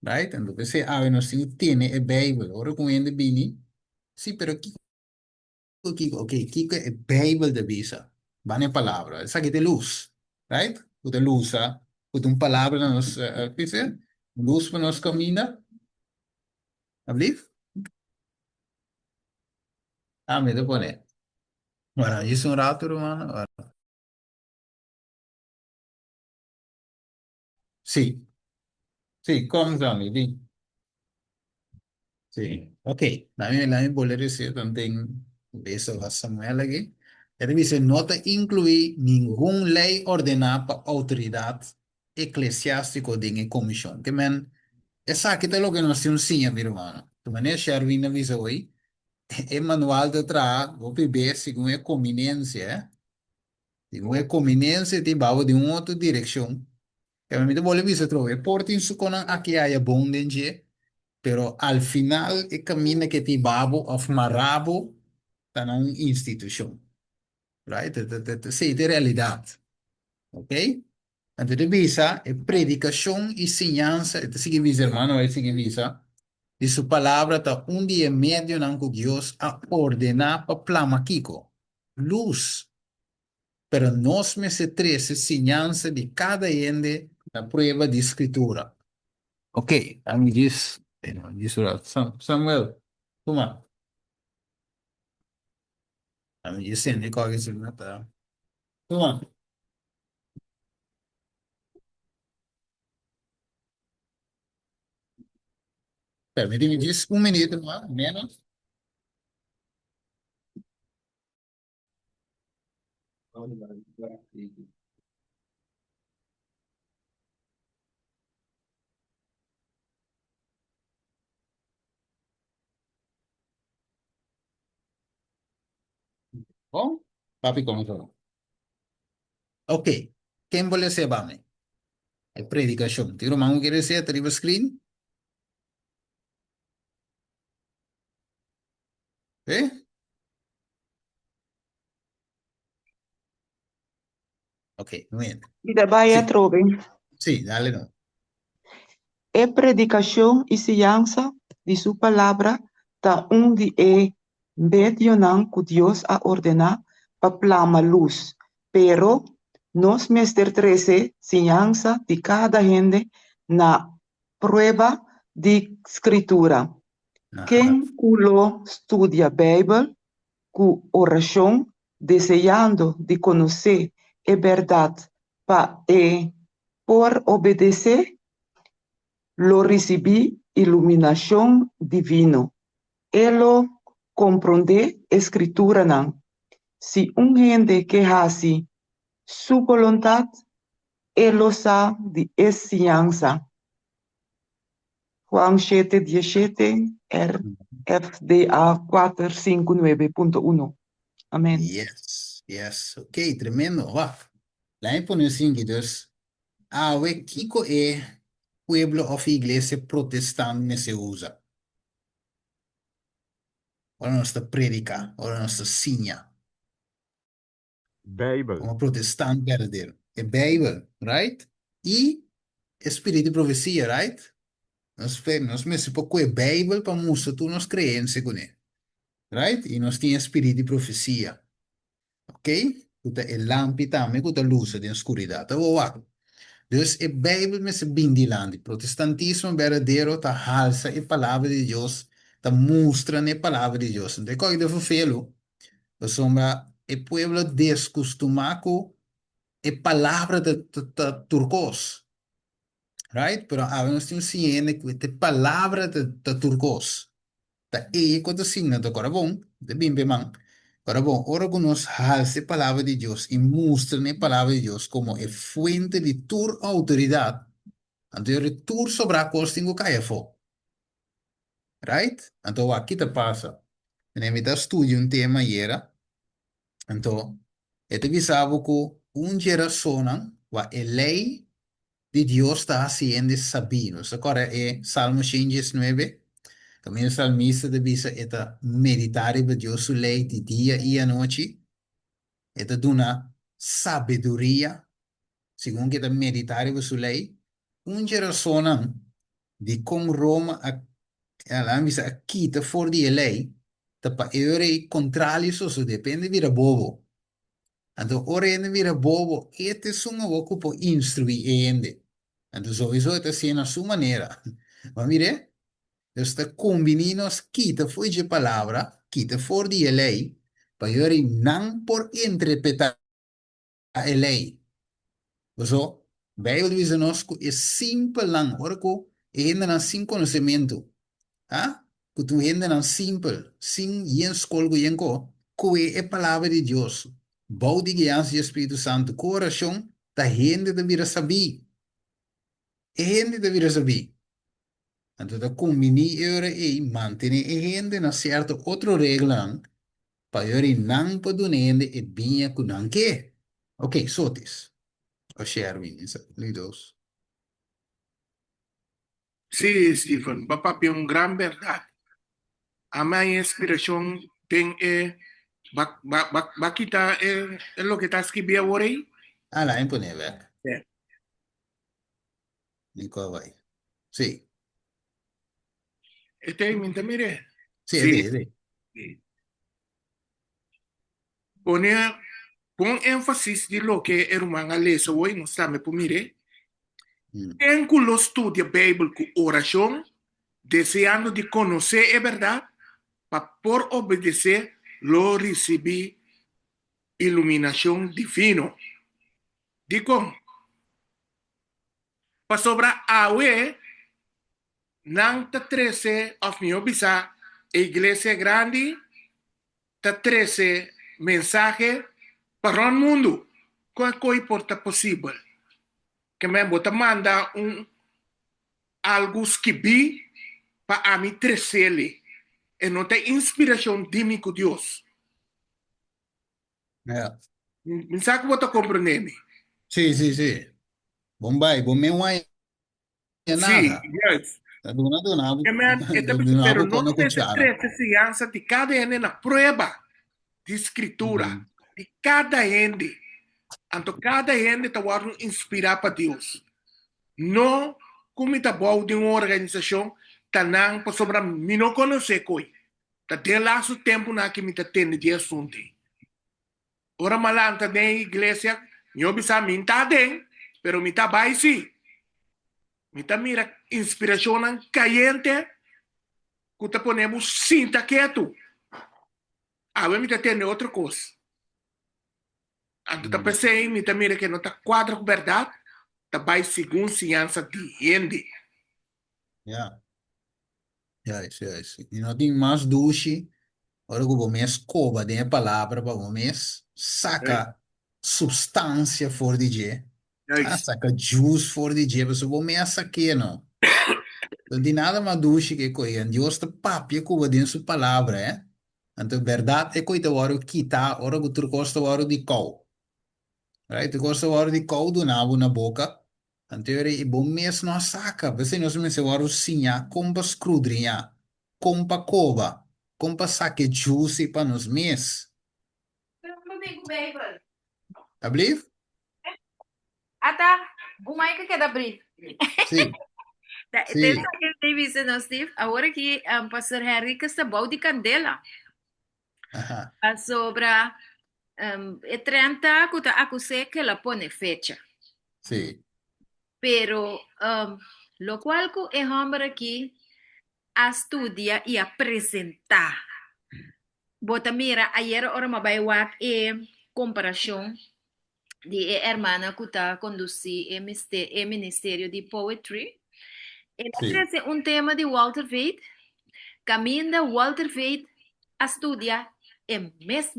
right? Então, você, nós tem tiene e Bible. Ora com ele bini. Sim, pero Kiko, ok, Kiko é Bible de visa. Vane palavra. Essa aqui tem luz, right? O de luz, o de uma palavra nos, dice, luz para nos caminha, alsjeblieft. Ah, me pone. Bueno, isso é um rato, hermano. Sì, sì, come Sami, di. Sì, ok. La mia bolere si también eso a Samuel aquí. Ele dice, no te incluye ningún ley ordenada por autoridad eclesiástico de comisión. Que men, esa aquí es lo que nos enseña, mi hermano. De maneira Sherwin avisa hoje, é manual de trabalho, vou beber segundo a conveniência, segundo a conveniência de babo de uma outra direção. Eu me vou levar isso trove, porta isso com aqui é bom dentro, pero al final é caminho que te babo of marabo tá na instituição, right? Sei de realidade, ok? Então, de visa, é predicação e ensinança, é seguir visa, hermano, é seguir visa. De su palabra está un día y medio en que Dios a ordenar para plama Kiko. Luz. Pero nos me se trece enseñanza de cada ende la prueba de escritura. Ok, a mí dice, Samuel, toma. A mí dice, ¿de qué es el nata? Toma. Permíteme, dice un minuto más, menos. Oh, papi, ¿cómo? Ok, ¿quién vuole se va a mí? Es predicación. Tiro mango quiere decir, arriba screen. ¿Eh? Ok, muy bien. Ida Bahia Sí, trove. sí, dale no. É predicação e ciência de sua palavra, ta onde é bedionang que Deus a ordenar para plama luz. Pero, nós mester 13, ciência de cada gente na prueba de escritura. Ajá. Quem culo estudia a Bíblia, com oração, desejando de conhecer a verdade, para por obedecer, lo recibí iluminación divino. Elo comprende escritura nan. Si un gente que hace su voluntad, elo sa de escianza. Juan 7:17, RFDA 459.1. Amén. Yes, yes. Ok, tremendo. Va. La impone seguidores. Ah, we Kiko pueblo of iglesia protestante se usa. Ora nostra predica, ora nostra signa. Bijbel. Como protestante verdadeiro. É Bible, right? E espírito de profecia, right? Nós mesmo pouco é Bible para mostrar tu nos crença com ele, right? E nós temos espírito de profecia, ok? Kuta é lâmpada também, kuta luz de escuridão. Tá bom, dus a Bijbel met zijn bindiland, protestantismo verdadeiro ta halsa a palavra de Deus, ta mostra a palavra de Deus. Então, qual é o felo? O sombra, o pueblo descostumado a palavra de turcos, right? Pero agora nós temos ciência que a palavra de turcos, ta e quando signa do corabom, de bimbe man. Agora, bom, ora que nós halsa a palavra de Deus e mostra a palavra de Deus como a fuente de tua autoridade. Então, eu retorno sobre a coisa que eu for, right? Então, aqui te passa. Eu me estudo um tema era. Então, eu te avisava que geração, a lei de Deus está sendo sabida. Agora é Salmo 119. Também o salmista te avisa é meditar em Deus sua lei de dia e a noite. É te dona sabedoria, segundo que te meditar em sua lei. Geração de como Roma ela misa aqui tá fora de lei tá para eu contrário isso depende vira bobo então ora ainda vira bobo este suma ocupa instruir ainda então só isso está sendo a sua maneira mas mire está combinando aqui tá fora de palavra aqui tá fora de lei para eu não por interpretar a lei so Bíblia diz nós que é simples lang ora que ainda não sem conhecimento. Ah? Que tu ainda não simples, sem yen escolgo yen ko, que é a palavra de Deus. Bau de guiança do Espírito Santo, coração da gente deveria saber. A gente deveria saber. Então, da combini era e mantém a gente na certa outra regra, para eu não poder nende e binha com não que. Ok, sotes. O Sherwin, lidos. Sí, Stephen, papá, é uma grande verdade. A minha inspiração tem bakita é lo que está escrito agora aí. Ah, lá, impone, velho. É. Nico vai. Sim, Este minta mire. sim, Sí, é. sí. Pon énfasis de lo que hermana lesa hoy, no sabe por mire. En que lo estudia Bíblia com oração, deseando de conhecer a verdade, para por obedecer, lo receber iluminação divina. Digo, para sobra awe, não te trece of mi obisa, igreja grande, te trece mensagem para o mundo. Qual coisa porta possível? Que me bota manda algo que vi para a mim trecele. E não tem inspiração de mim com Deus. É. Me sabe que você compreende? Sim. Bombay, bom meu é Sim, nada. yes. Tá dona, Pero donavo não com a tem cuchara. três criança de cada ene na prova de escritura Uhum. de cada ende. Então, cada ende está inspirar para Deus. Não como está bom de uma organização, tá não para sobrar, me não conhecer coi. Tá de lá o tempo na que me tá tendo de assunto. Ora malanta de igreja, eu bisa minta den, pero me tá vai sim. Me tá mira inspiração caliente, que tá ponemos cinta quieto. Agora me tá tendo outra coisa. Então tá pensei, me tá mira que não tá quadro com verdade, tá vai segundo ciência de gente. Ja, juist. E não tem mais duche. Ora, que o mês cova de palavra para o mês saca substância for DJ. É Ah, isso. saca juice for DJ. Mas o mês saque, não. Não tem nada mais duche que coisa. Deus te papia cuba de sua palavra, eh? Então, verdade é coisa hora quitar, ora que tu gosta hora de cau. Right? Tu gosta hora de cau do nabo na boca. Então, e bom mês não saca. Você não se me se hora sinha, compa scrudrinha, compa cova, compa saque juice para nos mês. Não tem como é, mano. Tá blief? Ah, tá. Uma aí que quer abrir. Sim, Tem sim. que tem visto, não, Steve? Agora que o pastor Henrique está bom de candela. Ajá, A sobra e 30, que acusé que la pone fecha. sí, Pero lo cual que es hombre aquí a estudia y a presentar. Bota mira, ayer ahora me va a comparación de hermana que está conduciendo el ministerio de poetry. Él sí, ofrece un tema de Walter Veith. Caminda Walter Veith a estudiar en mes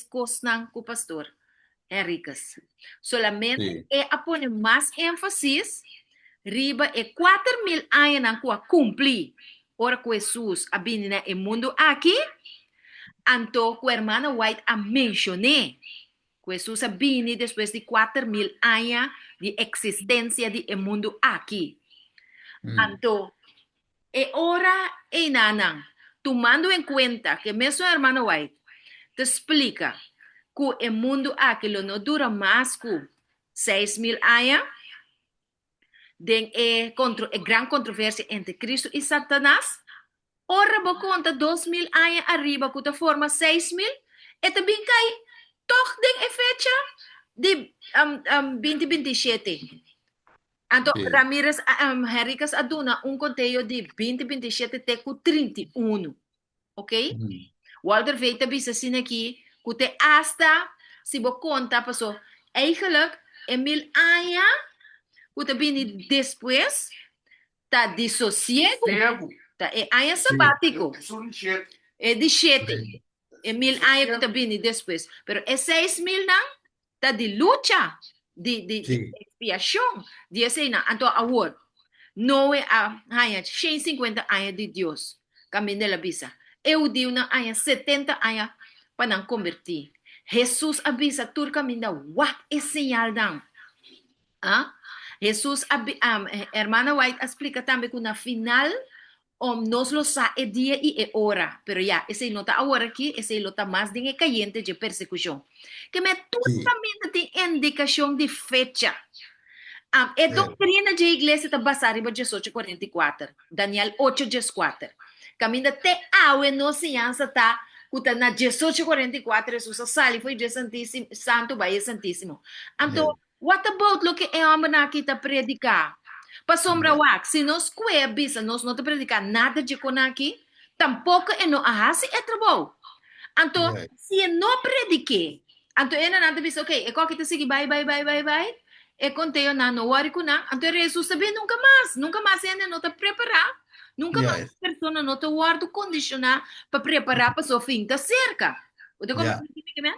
cosnan con pastor Enriquez. Solamente sí. pone más énfasis riba 4.000 anos que cumprir. Ora que Jesus a vinda no mundo aqui, anto que a hermana White a mencioné. Que Jesus a vinda depois de 4.000 anos de existência do mundo aqui. Mm, Anto, ora e nanang, tomando em conta que mesmo a hermana White te explica que o mundo aqui não dura mais que 6.000 anos, de gran controvérsia entre Cristo e Satanás. Ora, bo conta 2.000 anos arriba, que ta forma 6.000, e também cai, toch den e fecha de 2027. Então, sí. Ramírez Henriquez aduna conteúdo de 2027 até com 31, ok? Mm, Walter Veita bisa assim aqui, que te hasta, se bo conta, passou, eigenlijk, 1.000 anos, que te bini depois, tá de sossego, Cego. tá ano sí, sabático, Isso não chega. é de 7. sí, É 1.000 anos que tá vindo depois. Pero é 6.000 não, tá de luta, de sí, expiação, de assim não. Então, agora, não é a haya 150 anos de Deus. Caminho de la bisa. Eu digo na haya 70 anos para não convertir. Jesus avisa tur caminho what é sinal dan. Ah? Jesus, hermana White explica também que na final nos lo sa é dia e é hora. Pero ya, esse não está agora aqui, esse não está mais de caliente de persecução. Que me tudo Sí, também tem indicação de fecha. É eh, doutrina de igreja está basada em 1844, Daniel 8:4. Caminho até a ensinança tá kuta na 1844 Jesus sali foi de Santíssimo Santo Baía Santíssimo. Então, yes, what about lo que é a mana kita predicar? Pa sombra yeah, wak, se nós que bisa nós não te predicar nada de conaqui, tampouco é no ahasi é trabalho. Então, yeah, se não predique, então é nada bisa, ok, é qual que te sigue, bye. E contei na no worry ko na, então Jesus sabe nunca mais ainda não te preparar, nunca mais yes, a pessoa não te guarda condicionar para preparar para o fim da cerca. O te como yeah, que me?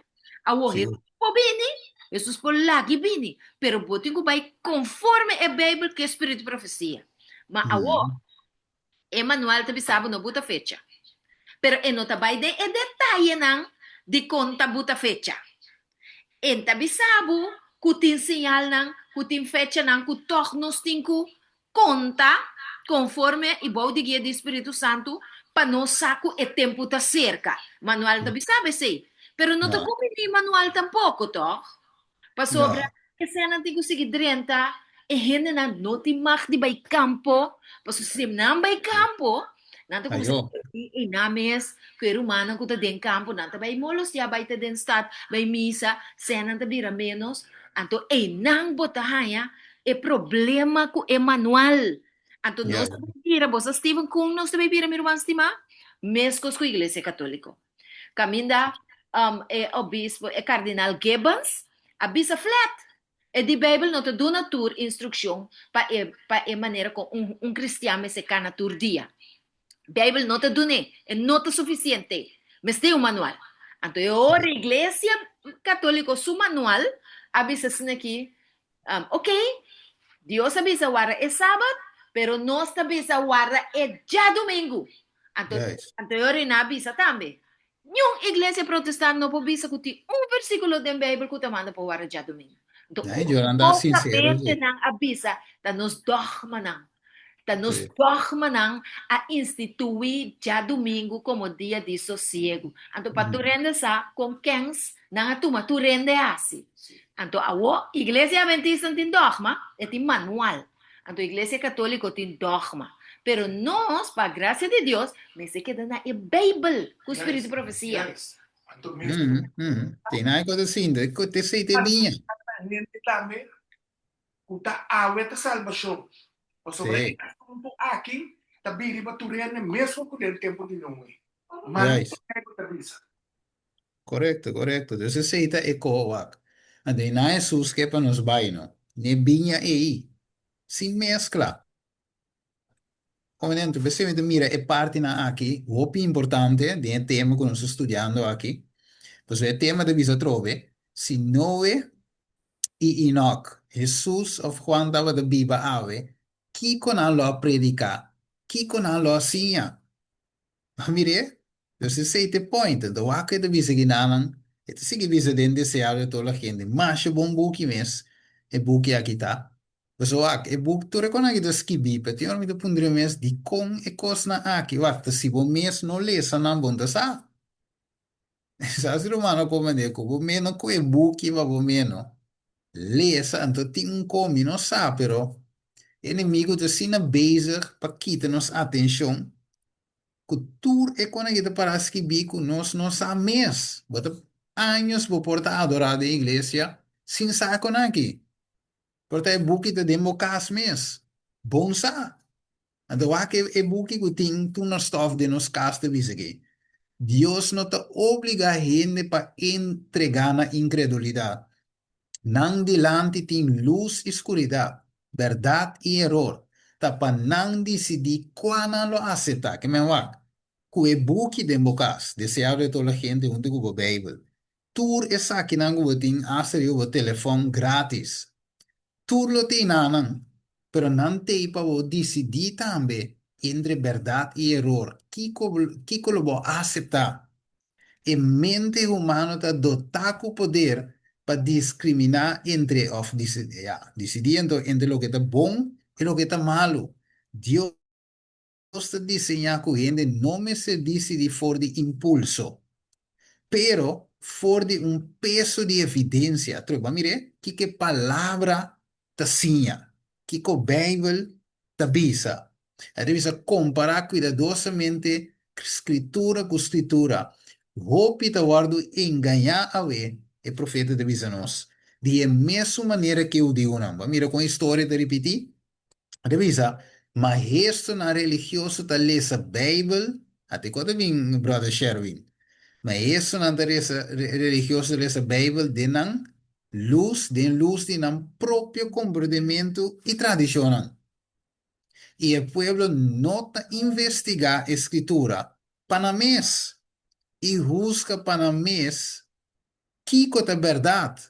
A o sí, Jesus po bini, Jesus po lagi bini, pero botin ko vai conforme a Bíblia que é espírito de profecia. Mas a o mm, Emmanuel te bisabo no buta fecha. Pero e não vai de e detalhe não de conta buta fecha. Enta bisabo, kutin sinyal ng, kutin fecha ng, kutok nos tinku, conta, conforme ibaw di guia di Espírito Santo, panosaco e tempo ta cerca. Manual ta bisabe sei. Pero não te no, come ni manual tampoco, to. Pa sobra, no, kasi anong tigo sige drenta, e hene na no ti mak di bay campo, pa susim na bay campo, nanto kung sa ayo, inames, kaya rumana ko ta den campo, nanto bay molos ya bay ta den stat, bay misa, senan ta bira menos, anto e nang botahaya, e problema ko e manual. Anto yeah, nos bira, bosa Stephen Kung nos bay bira miruan stima, meskos ko iglesia katoliko. Caminda e obispo e cardinal Gibbons avisa flat. E di Bible não te dá na tur instrução para a maneira como cristiano se cana tur dia. Bible não te dá é não é suficiente. Mas tem um manual. Então, a igreja católica, su manual, avisa assim aqui, ok, Deus avisa guarda é sábado, pero nós avisa guarda é já domingo. Então, yes. anterior na avisa também. Yung iglesia protestante no pobisa kuti un versículo den Bible kuta manda po wara já domingo. Então, Ay, yo anda o sincero, kapete sí, ng abisa, ta nos sí, dogma nang a instituir já domingo como dia de sossego. Então, para tu mm, rende sa, com quens, nang atuma tu rende assim. Então, a igreja adventista tem dogma, e tem manual. Então, a igreja católica tem dogma. Pero nós, para a graça de Deus, me se queda na Bíblia, com o espírito de profecia. Yes. Anto mismo, Tinay ko to sin, ko te say te binya, gente também, kuta awet a salvação. O sobre sí, assunto aqui, tabiri ba turian mesmo com o tempo de nome. Mas yes, não é que tabisa. correcto. Entonces say ta ekowak. Ande na Jesus que pa nos baino, ne binya sin mezcla. Come dentro, você mira, é parte na aqui, o importante, de tema que nós estamos estudando aqui, pois é tema de visa trove, se Noé e Enoch, Jesus of Juan dava da Bíblia ave, que con a lo predicar, que con a lo sinha. Mire, dus is het point, de wakker de visa ginanan, het is sige visa den deseado toda la gente, mas bom buki mes, e buki aqui tá. Dus wak, e buk tu recona que dos skibi, peti ormi de pundre mes di con e cos na aqui, wak, si bom mes no lesa na bonda sa. Sa si romano come de ko, bom meno ko e buki va bom meno. Lesa, anto ti un comi, no sa, pero, inimigo de sina bezig, pa kita nos atención, cultura é quando a gente parece que bico nós há mês, bota anos vou portar adorar a igreja sem saco aqui, porta é buque de democas mês, bom sa, então aqui é buque que tem tu na stof de nos casta visa aqui, Deus não te obriga a gente para entregar na incredulidade, não delante tem luz e escuridão, verdade e erro, tapa não decidir quando lo aceitar, que me vai kue buki den bokas, deseado de toda la gente junto com o Bible. Tour essa aqui não go ting aser o telefone grátis. Tour lo tin anang. pero não tem para decidir também entre verdade e erro. Que lo vou aceitar? E mente humana está dotada com poder para discriminar entre, of decidindo entre o que está bom e o que está malo. Deus está desenhando com gente não me se decide por de impulso, pero for de um peso de evidência. Trova, mire, que palavra ta sinha, que a Bíblia ta bisa. A revisa comparar cuidadosamente escritura com escritura. Hope ta guardo enganar a ver, e profeta te bisa nós. De a mesma maneira que eu digo, não. Mira, com a história de repetir, revisa, mas resto na religioso ta lesa Bíblia, até quando vem, brother Sherwin. Mas isso não interessa religioso dessa Bíblia de não luz de não próprio comportamento e tradição. E o povo nota investigar a escritura panamês e busca panamês que é verdade,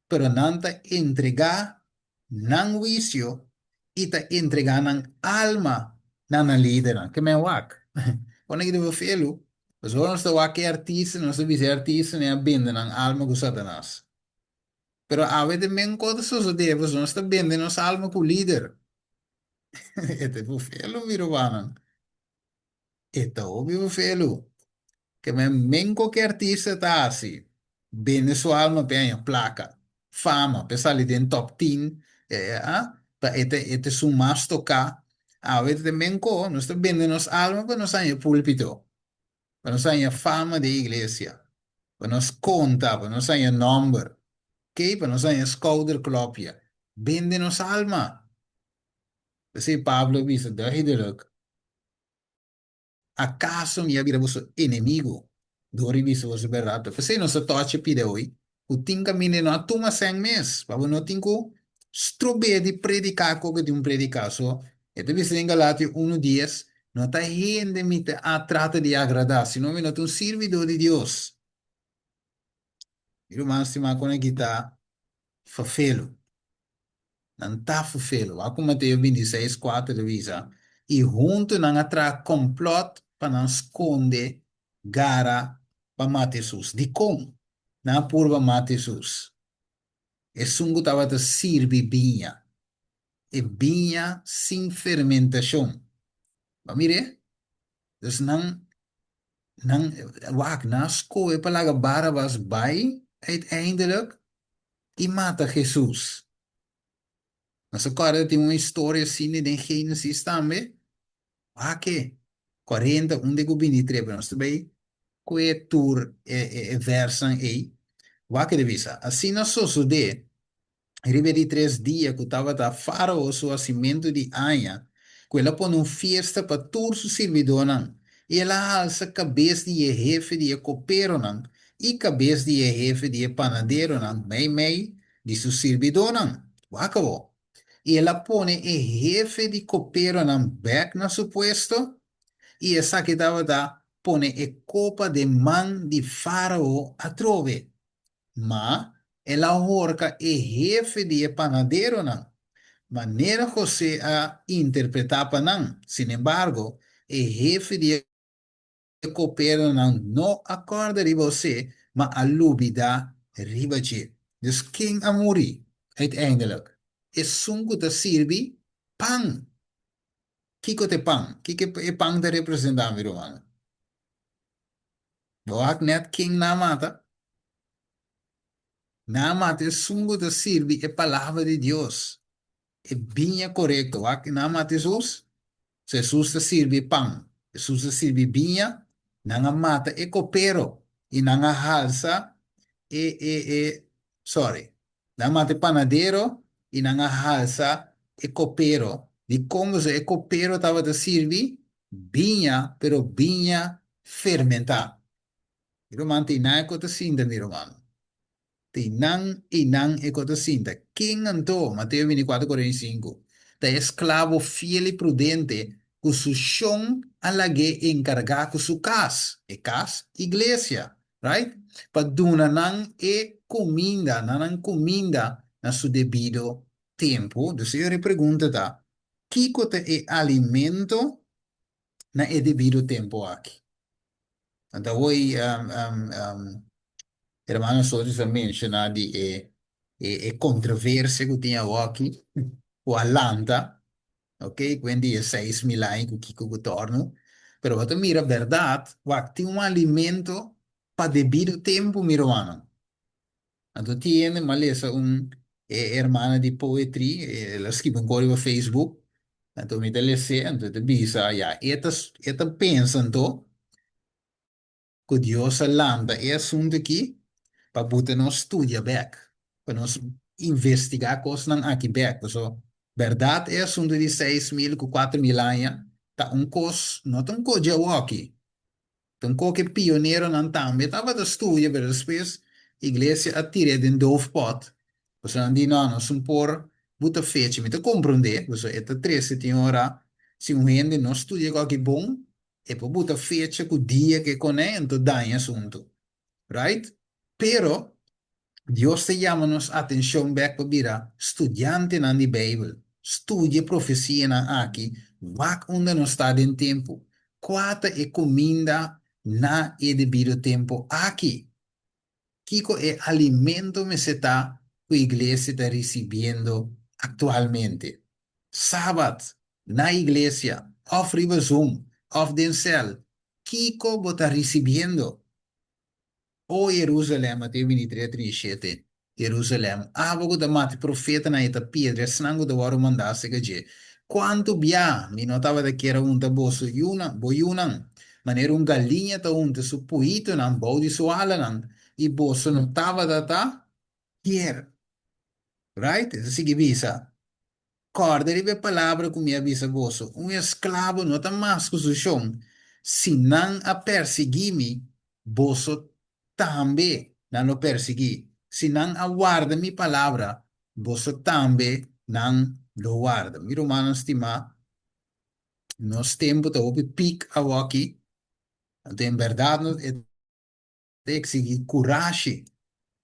pero não ta entregar não juízo e ta entregar não alma não líder, que me wak. Quando eu devo felo, os homens estão aqui artistas, nós estamos artistas, né, bendem ang alma com Satanás. Pero a vezes men coisas só devos, nós estamos bendendo nossa alma com o líder. Este é o felo, miro banan. Este é o felo. Que men qualquer artista está assim. Bende sua alma bem, placa, fama, pessoal ali tem top 10, este é um mais tocar. A vezes também nós estamos bendendo nossa alma para nós sair púlpito. Para nós sair fama de igreja. Para nós conta, para nós sair número. Ok? Para nós sair schouderklopje. Bende nossa alma. Assim, Pablo diz, duidelijk. ¿Acaso mi vida vuestro enemigo? Dori viso vuestro verdade. Porque se não se tocha pide hoje, o tim caminho não atuma 100 mês. Para não tem que strobe de predicar como de predicar. So, este visto em Galátia 1:10, não está gente me a trata de agradar, senão me não um servidor de Deus. Irmão, se me conecta, fafelo. Não está fafelo. Ako Mateus 26:4 de visa. E junto não atra complot para não esconder gara para matar Jesus. De como? Na purba matar Jesus. E sungo tava te sirvi vinha. E vinha sem fermentação. Mas mire, dus não, wak, na scoe palaga Barabas bij, uiteindelijk, e mata Jesus. Mas agora tem uma história assim em Gênesis também. Ah, que 40, onde que 23, nós também, que tour versão aí. Vá que devisa. Assim nós só sude, riberi 3 dias que estava da faraó o nascimento de Anha, que ela põe uma festa para todos os servidores, e ela alça a cabeça de jefe de copeiro, e cabeça de jefe de panadeiro, mei, de seus servidores. Vá que vou. E ela põe o jefe de copeiro back na seu puesto, e essa que estava da põe a copa de man de faraó a trove. Mas ela horca o jefe de panadeiro, maneira José a interpretava, Sin embargo, o jefe de copeiro não acorda de você, mas a lubida riba de. Dus quem a morrer, uiteindelijk, é sungo da sirvi pang. Kiko te pang. Kiko e pang da representar, meu irmão. Boak net king na mata. Na mata é sungo da sirvi é palavra de Deus. É bem correto. Boak na mata Jesus. Jesus te sirvi pang. Jesus te sirvi binha. Nanga mata é copero. E nanga halsa sorry. Nanga mata é panadeiro. E nanga halsa é copero. De como se é copero estava te sirvi binha, pero binha fermentar. Irmão, tem nada que eu sinta, meu irmão. Tem não e não é que eu sinta. Quem andou, Mateus 24:45, da escravo fiel e prudente, com su chão alague encargar com su casa. E casa, igreja, right? Para donar não é comida, não comida na seu devido tempo. Então, eu pergunto, tá? Kiko te e alimento na e debido tempo aqui. Então, hoje, hermano Soros mencionar de controvérsia que tinha aqui, o Atlanta, ok? Quindi é 6.000 anos que o Kiko torna. Pero você mira a verdade, tem um alimento para devido tempo, meu irmão. Então, tiene, maleza, hermana de poetry, ela escreve um código no Facebook, então, me dá se, então, te bisa, ja, eta pensando que Deus landa é assunto aqui, para botar no estudia back, para nós investigar coisas não aqui back, so, verdade é assunto de 6.000, 4.000 anos, tá um cos, não tá um cos de aqui, então qualquer pioneiro não também estava de estudo, mas depois a igreja atira de dove pot, você não diz não, nós somos por botar fecha, me te compreender, você é 13 tem hora, se um gente não estuda qualquer bom, é para botar fecha com o dia que conecta, então dá em assunto, right? Pero Dios te llama nos atención back para mira, estudiante na di Bible, estudia profecia na aqui, wak onde nos está em tempo, quata e comida na e devido tempo aqui. Kiko e alimento me se está que a iglesia está recibiendo actualmente. Sábado, na iglesia, of River Zoom, of Dencel, Kiko está recibiendo. O Jerusalém, Mateus 23, 37. Jerusalém, abo da mate profeta na ita pedra, snango da waru mandasse gaje. Quanto bia, mi notava da que era um da boso yuna, boyunan. Maneira um galinha ta um te supuito nan, bodi suala nan. E boso notava da ta, hier. Right? Essa sigue bisa. Corda ribe palavra com minha bisa boso. Um escravo não tá mais com o chão. Se não a perseguir-me, boso também não o persegui. Se não aguarda minha palavra, boso também não lo guarda. Mi romano estima, nos tempo tá opi pic a aqui. Então, em verdade, tem que seguir coragem.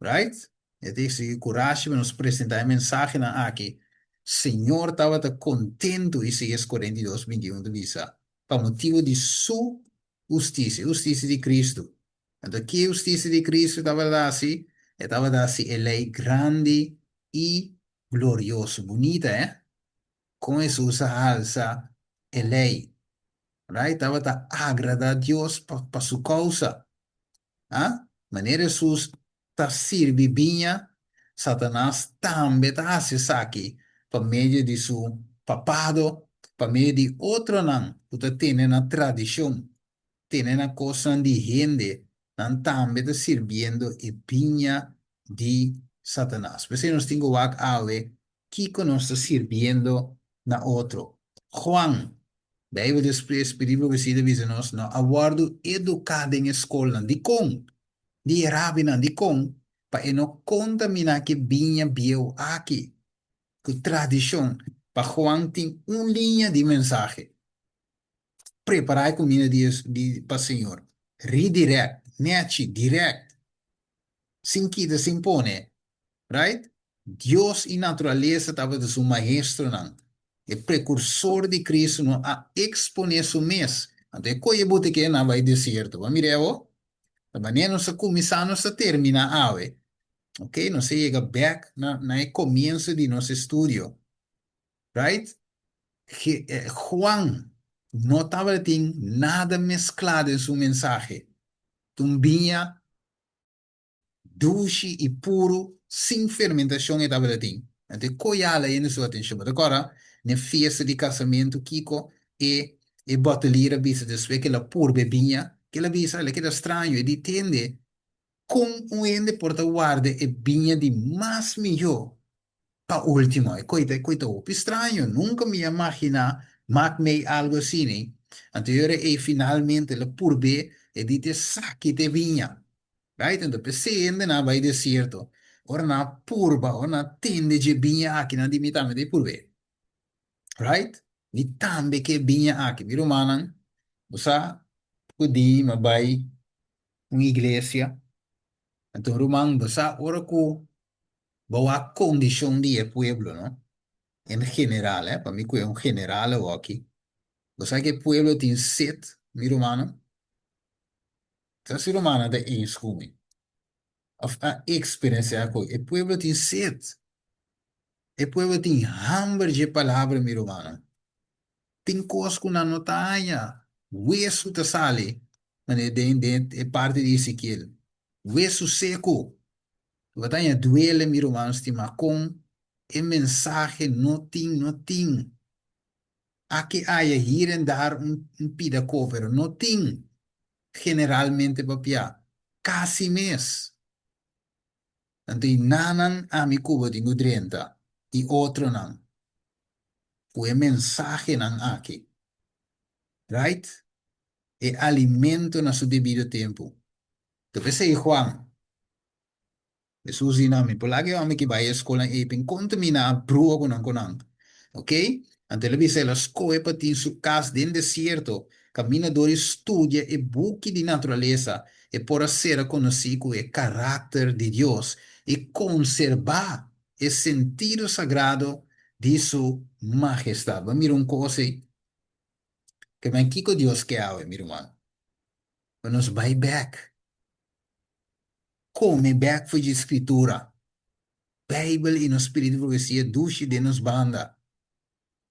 Right? É desse coragem para nos apresentar a mensagem aqui. Senhor estava contento e se 42, 21 de visa. Para motivo de sua justiça, justiça de Cristo. Então, que justiça de Cristo estava assim? Estava assim, ele é grande e glorioso. Bonita, Com Jesus alça, ele right? Estava a agradar a Deus para sua causa. Ah? Maneira Jesus tá sirvibinha, Satanás também tá aqui por meio de seu papado, por meio de outro não, porque tem na tradição, tem na coisa de gente, não também está servindo e pinha de Satanás. Mas nós temos que ale que nós está servindo na outro. Juan, Bijbel desprezo, perigo que se dice nos, no, aguardo educado en escola, de com, di rabina di con, pa e no contamina que vinha bio aqui, que tradição, pa Juan tem linha de mensagem. Preparar a comida para Senhor. Redirect, neti, direct, sem quita, sem pone, right? Deus e natureza estava de seu maestro, não. É precursor de Cristo, não, a exponer su mês. Então, coisa bote que não vai deserto. Vamos ver, ó. Da maneira não se começar, não se termina, ok? Não se chega back na começo de nosso estudo, right? Juan não estava tem nada mesclado em sua mensagem. Tumbinha, dulce e puro, sem fermentação estava tem. Então, coiala aí na sua atenção. Agora, na festa de casamento, Kiko e botelheira, bisa después que ela pura bebinha, que ela bisa, ela queda estranho, e entende com um ende porta guarda e vinha de mais melhor para último. Coita, estranho, nunca me imagina me algo assim, né? Anterior e finalmente ela por ver e dite saque de vinha. Right? Então, pensei ainda na vai deserto. Ora na purba, ora na tende de vinha aqui na dimitame de por ver. Right? Ni tambe que vinha aqui. Viro manan, usa, pudi, mabai, uma igreja. Então, rumang, basa, ora ko, bawa condição de pueblo, ¿no? En general, para mí que es un general o aquí. O sea que el pueblo tiene set, mi hermano. Entonces, mi hermano, de eens komen. Of a experiencia con el pueblo tiene set. El pueblo tiene hambre de palabra, mi hermano. Tem coisas que não notaya. Hueso te sale. Mas é parte de Ezequiel. Hueso seco. Batanya duele, mi hermano, estima con. El mensaje no tin, no tin. Aquí haya hier en daar un pida cover. No tin. Generalmente, papia. Casi mes. Então, nanan a mi cubo tengo 30. Y otro nan. O mensaje nan aquí. Right? E alimento na su debido tempo. Então, pensei, Juan, Jesus inami, palagi kami kibaya escola ipin contamina a brua kunang. Ok? Ante ele disse, elas coe para su casa dentro deserto, caminador estudia e buque de natureza e por ser conhecido o caráter de Deus e conservar o sentido sagrado de sua majestade. Mira uma coisa que me Kiko Deus que hawe, meu irmão. Nos vai back. Come back foi de escritura. Bijbel in ons spirit profecia dushi de nos banda.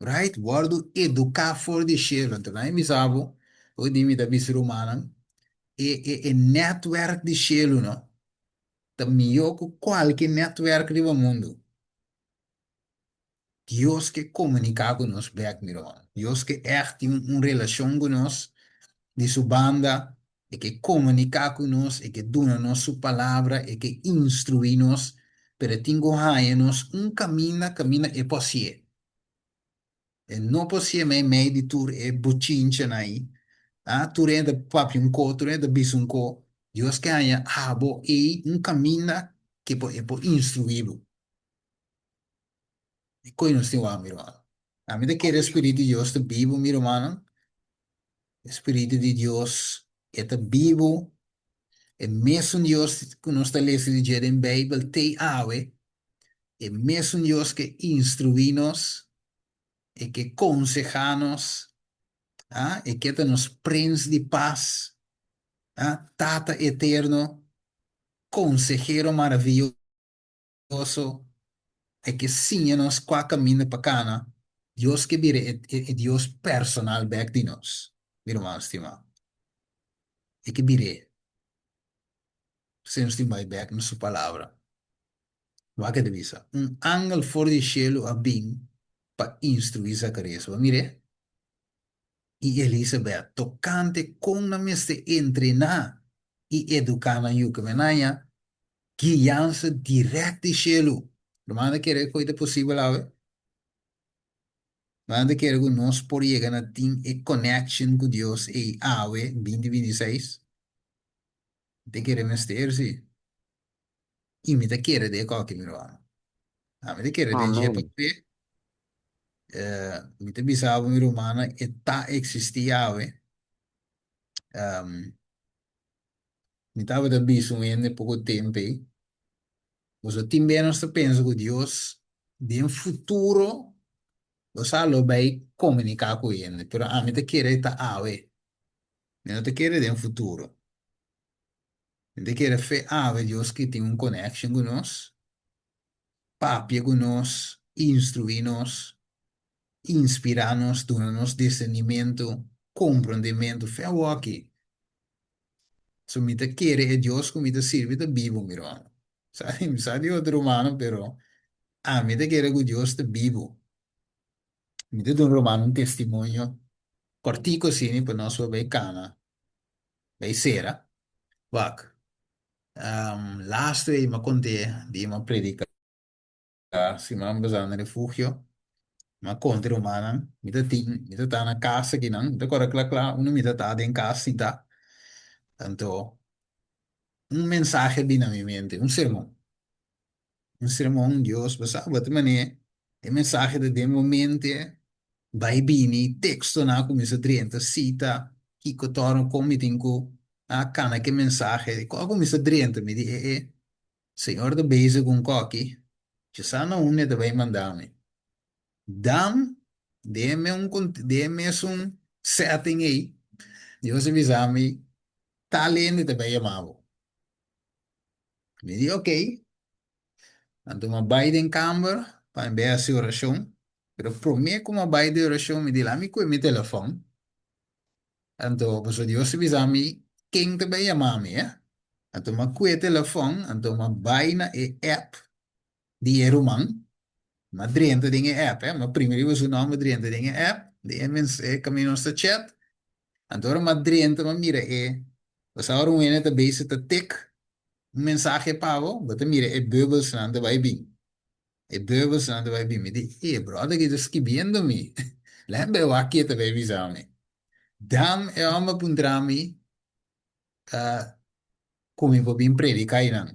Right? Wordo educar for de share. Então, aí me sabo, o dimi da bis romana, e network de share, não? Também eu com qualquer network do mundo. Deus que comunica com nós back, meu irmão. Deus que echt uma relação com nós, de sua banda, e que comunica com nós, e que dona nos sua palavra, e que instrui nos, para tingo nos caminho é possível. E não possível meio de tur é buchincha aí. Ah, tur é da papi um co, tur é da bis um co. Deus que haya abo e caminho que é por instruí-lo. E coi nos tem lá, meu irmão. A mim que o Espírito de Deus está vivo, meu irmão. O Espírito de Deus está vivo. E mesmo Deus que nós está lendo de em Bíblia, tem ave. E mesmo Deus que instrui-nos e que aconseja-nos. Ah, e que nos príncipe de paz, ah, Tata eterno, consejero maravilhoso, e que sim nos qua caminho para cana, Deus que vire é Deus personal back de nós, meu irmão estimado, e que vire, sem estimar back na sua palavra, vai que devisa, ángel for de cielo a bem para instruir Zacarias, mire, e Elizabeth, tocante com na meste entrenar e educar na yuca menaya, guiança direta de cielo. Manda querer coisa possível lá, manda querer que nós por chegar na team e connection com Deus e ave 2026. Te querer mestre, sim. E me te querer de qualquer meu irmão. A me te querer de Amém. GPP, me te bisava meu irmão e tá existia ave. Me tava da biso em pouco tempo. Mas o time não está pensando que Deus de um futuro você lo vai comunicar com ele, pero a mim te querer estar ave. Não te querer de um futuro. Te querer fe ave Deus que tem um connection com nós, papia com nós, instruir-nos, inspirar-nos, dar-nos discernimento, compreendimento, fe o aqui. So me te querer é Deus que me te sirve de vivo, meu irmão. Sabe outro humano, pero a mim te querer que Deus te vivo. Me te dá um romano um testemunho cortico sim, para nós vai cana, vai sera. Wak. Last week me conté di uma predica si man bazar no refugio, ma conte romana, mi ta na casa que não, da cora cla uno mi ta em casa sim tá. Tanto mensaje vino a mi mente, un sermão Deus, basta bat mané, e mensaje de momento vai bini, texto na come se 30 cita, que torno come tinko a cana que mensaje, come se 30 mi di Senhor da base com coque, ci sanno un ne deve mandarmi. Dan, deme un setting aí. Dios avisame, tá lendo também chamava. Me di, ok. Então, uma baile em câmara, para enviar essa oração. Pero pro mim, como uma baile de oração, me di lá, me cuida meu telefone. Então, você Dios avisame, quem também chamava, eh? Então, uma cuida telefone, então, uma baile na app de Eruman. Maar drinken dingen app, hè. Maar primeiro was o nome drinken dingen app. De mens caminho no chat. Agora maar drinken, maar mira, was ahora um ene te bezig te tik. Um mensagem pavo, bota mira, bubbles na de vai bem. Bubbles na de vai bem. Me di, brother, que estás escrevendo me. Lembra eu aqui te vai avisar me. Dam uma pundrami, como eu vou bem predicar aí, não.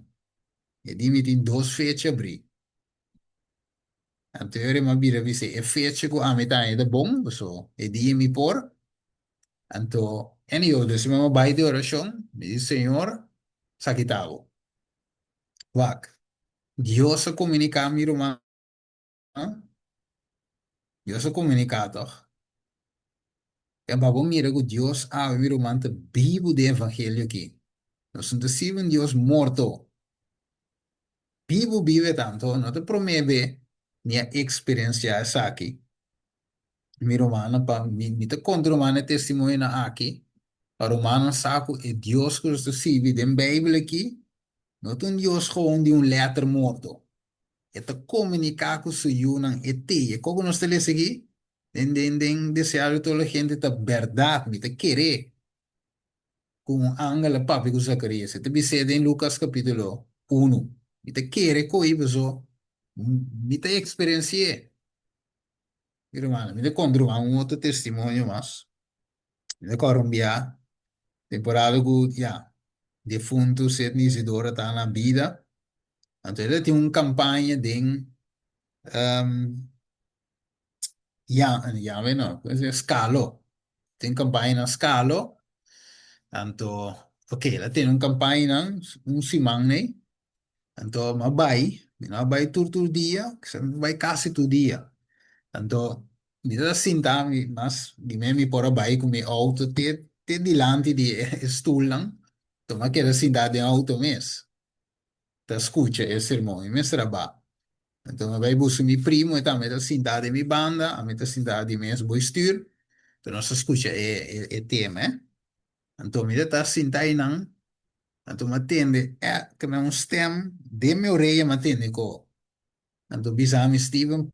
E di me tem dois fechas abrir. Anterior, ma bira vise e fece ko amita de bom, so e di mi por. Anto, en yo, dus me bai de oración, me dice, Señor, sakitao. Wak, Dios se comunica a mi romano, Dios se comunica toch. En babo mira que Dios a mi romano te vivo de evangelio aqui. Nós não decimos Dios morto. Vivo vive tanto, não te promete minha experiência essa aqui. Mi romano, pa, mi te contra romano testemunho na aqui. Para romano saco é Deus que você se vive em Bíblia aqui. Não é um Deus gewoon de letter morto. É te comunicar com o seu não é te. É como nós temos aqui. Desejar toda a gente a verdade, me te querer. Com angela papi com Zacarias. Te bicede em Lucas capítulo 1. Me te querer com isso. Me te experienciei. Irmão, me te contra um outro testemunho mas. Me te corrombia. Temporada que, ja, defunto Sidney Isidora está na vida. Então, ele tem uma campanha de ja, não, Scalo. Tem campanha na Scalo. Então, ok, ela tem uma campanha, simang, né? Então, mas vai todo dia, vai quase todo dia. Então, me dá sinta, mas de mim por vai com meu auto, te dilante de stoel. Então, mas quero sentar de auto mesmo. Te escuta esse sermão, e me trabalho. Então, vai buscar meu primo, então, me está sentado em minha banda, a me está sentado em minhas bestuur. Então, nós escuta o tema, eh? Então, me está sentado aí, não. Então, me atende, que é um stem, de meu rei, me atende, co. Então, bisa me Steven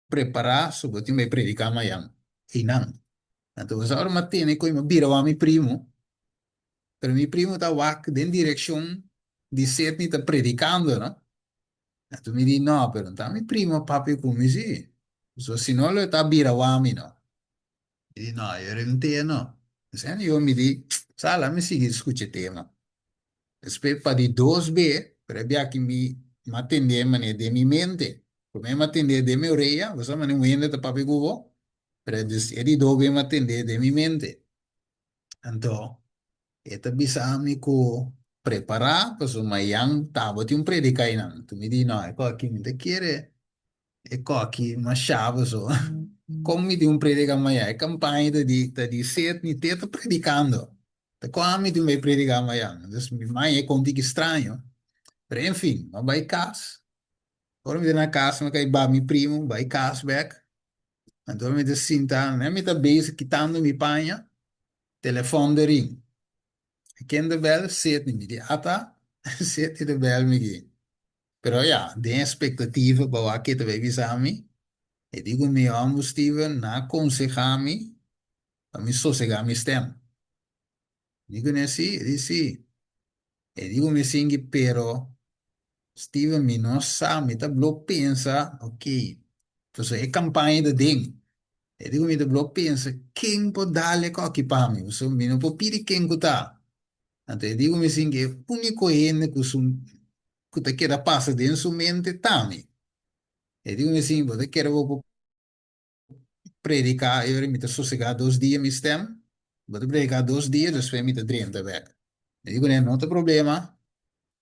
preparar, sobre o que vai predicar amanhã. E não. Então, essa hora me atende, co, me vira a meu primo, pero meu primo está wak, de direção de ser, está predicando, não? E tu mi di no, pero mi primo papi come sì. So, se no lo está birawami, no. Mi di no, io rente no. Se io mi di, sala mi si discute tema. Spet di dos be, per abbia che mi attende mane de mi mente. Come mi attende de mi oreja, cosa mane muende ta papi guvo. Per di dove mi attende de mi mente. Anto, eta bisa mi ko preparar, pues mayang tabo ti un predicai nan. Tu mi di no, ecco, chi mi te chiede e aqui uma chave só. Como me deu predica amanhã? É campanha de ser, me ter predicando. Tá como me deu predicar amanhã? Então, mãe é contigo estranho. Mas, enfim, mas vai casa. Agora me deu na casa, me cai meu primo, vai casa, back. Então, me deu sinta, né? Me tá base, quitando me panha, telefone de ring. Quem de bel, sete, me diz, tá, sete de bel, me diz. Pero, ja, de expectativa, para aqui, te vai avisar me. E digo meu amo Steven, na aconselhar-me a me sossegar minha stem. Digo né, sim, ele disse, e digo me sim, pero Steven, me não sabe, tá bloco pensa, ok, então é campanha de ding. E digo me tá bloco pensa, quem pode dar-lhe coque para mim? So, me não pode pedir quem que tá. Então, eu digo me sim, que o único ene que te queda passa dentro sua mente, tá, me. E digo me sim, você quer vou predicar, eu me sossegar 2 dias, me stem. Vou predicar 2 dias, depois me 30 weg. Eu digo, né, não tem problema.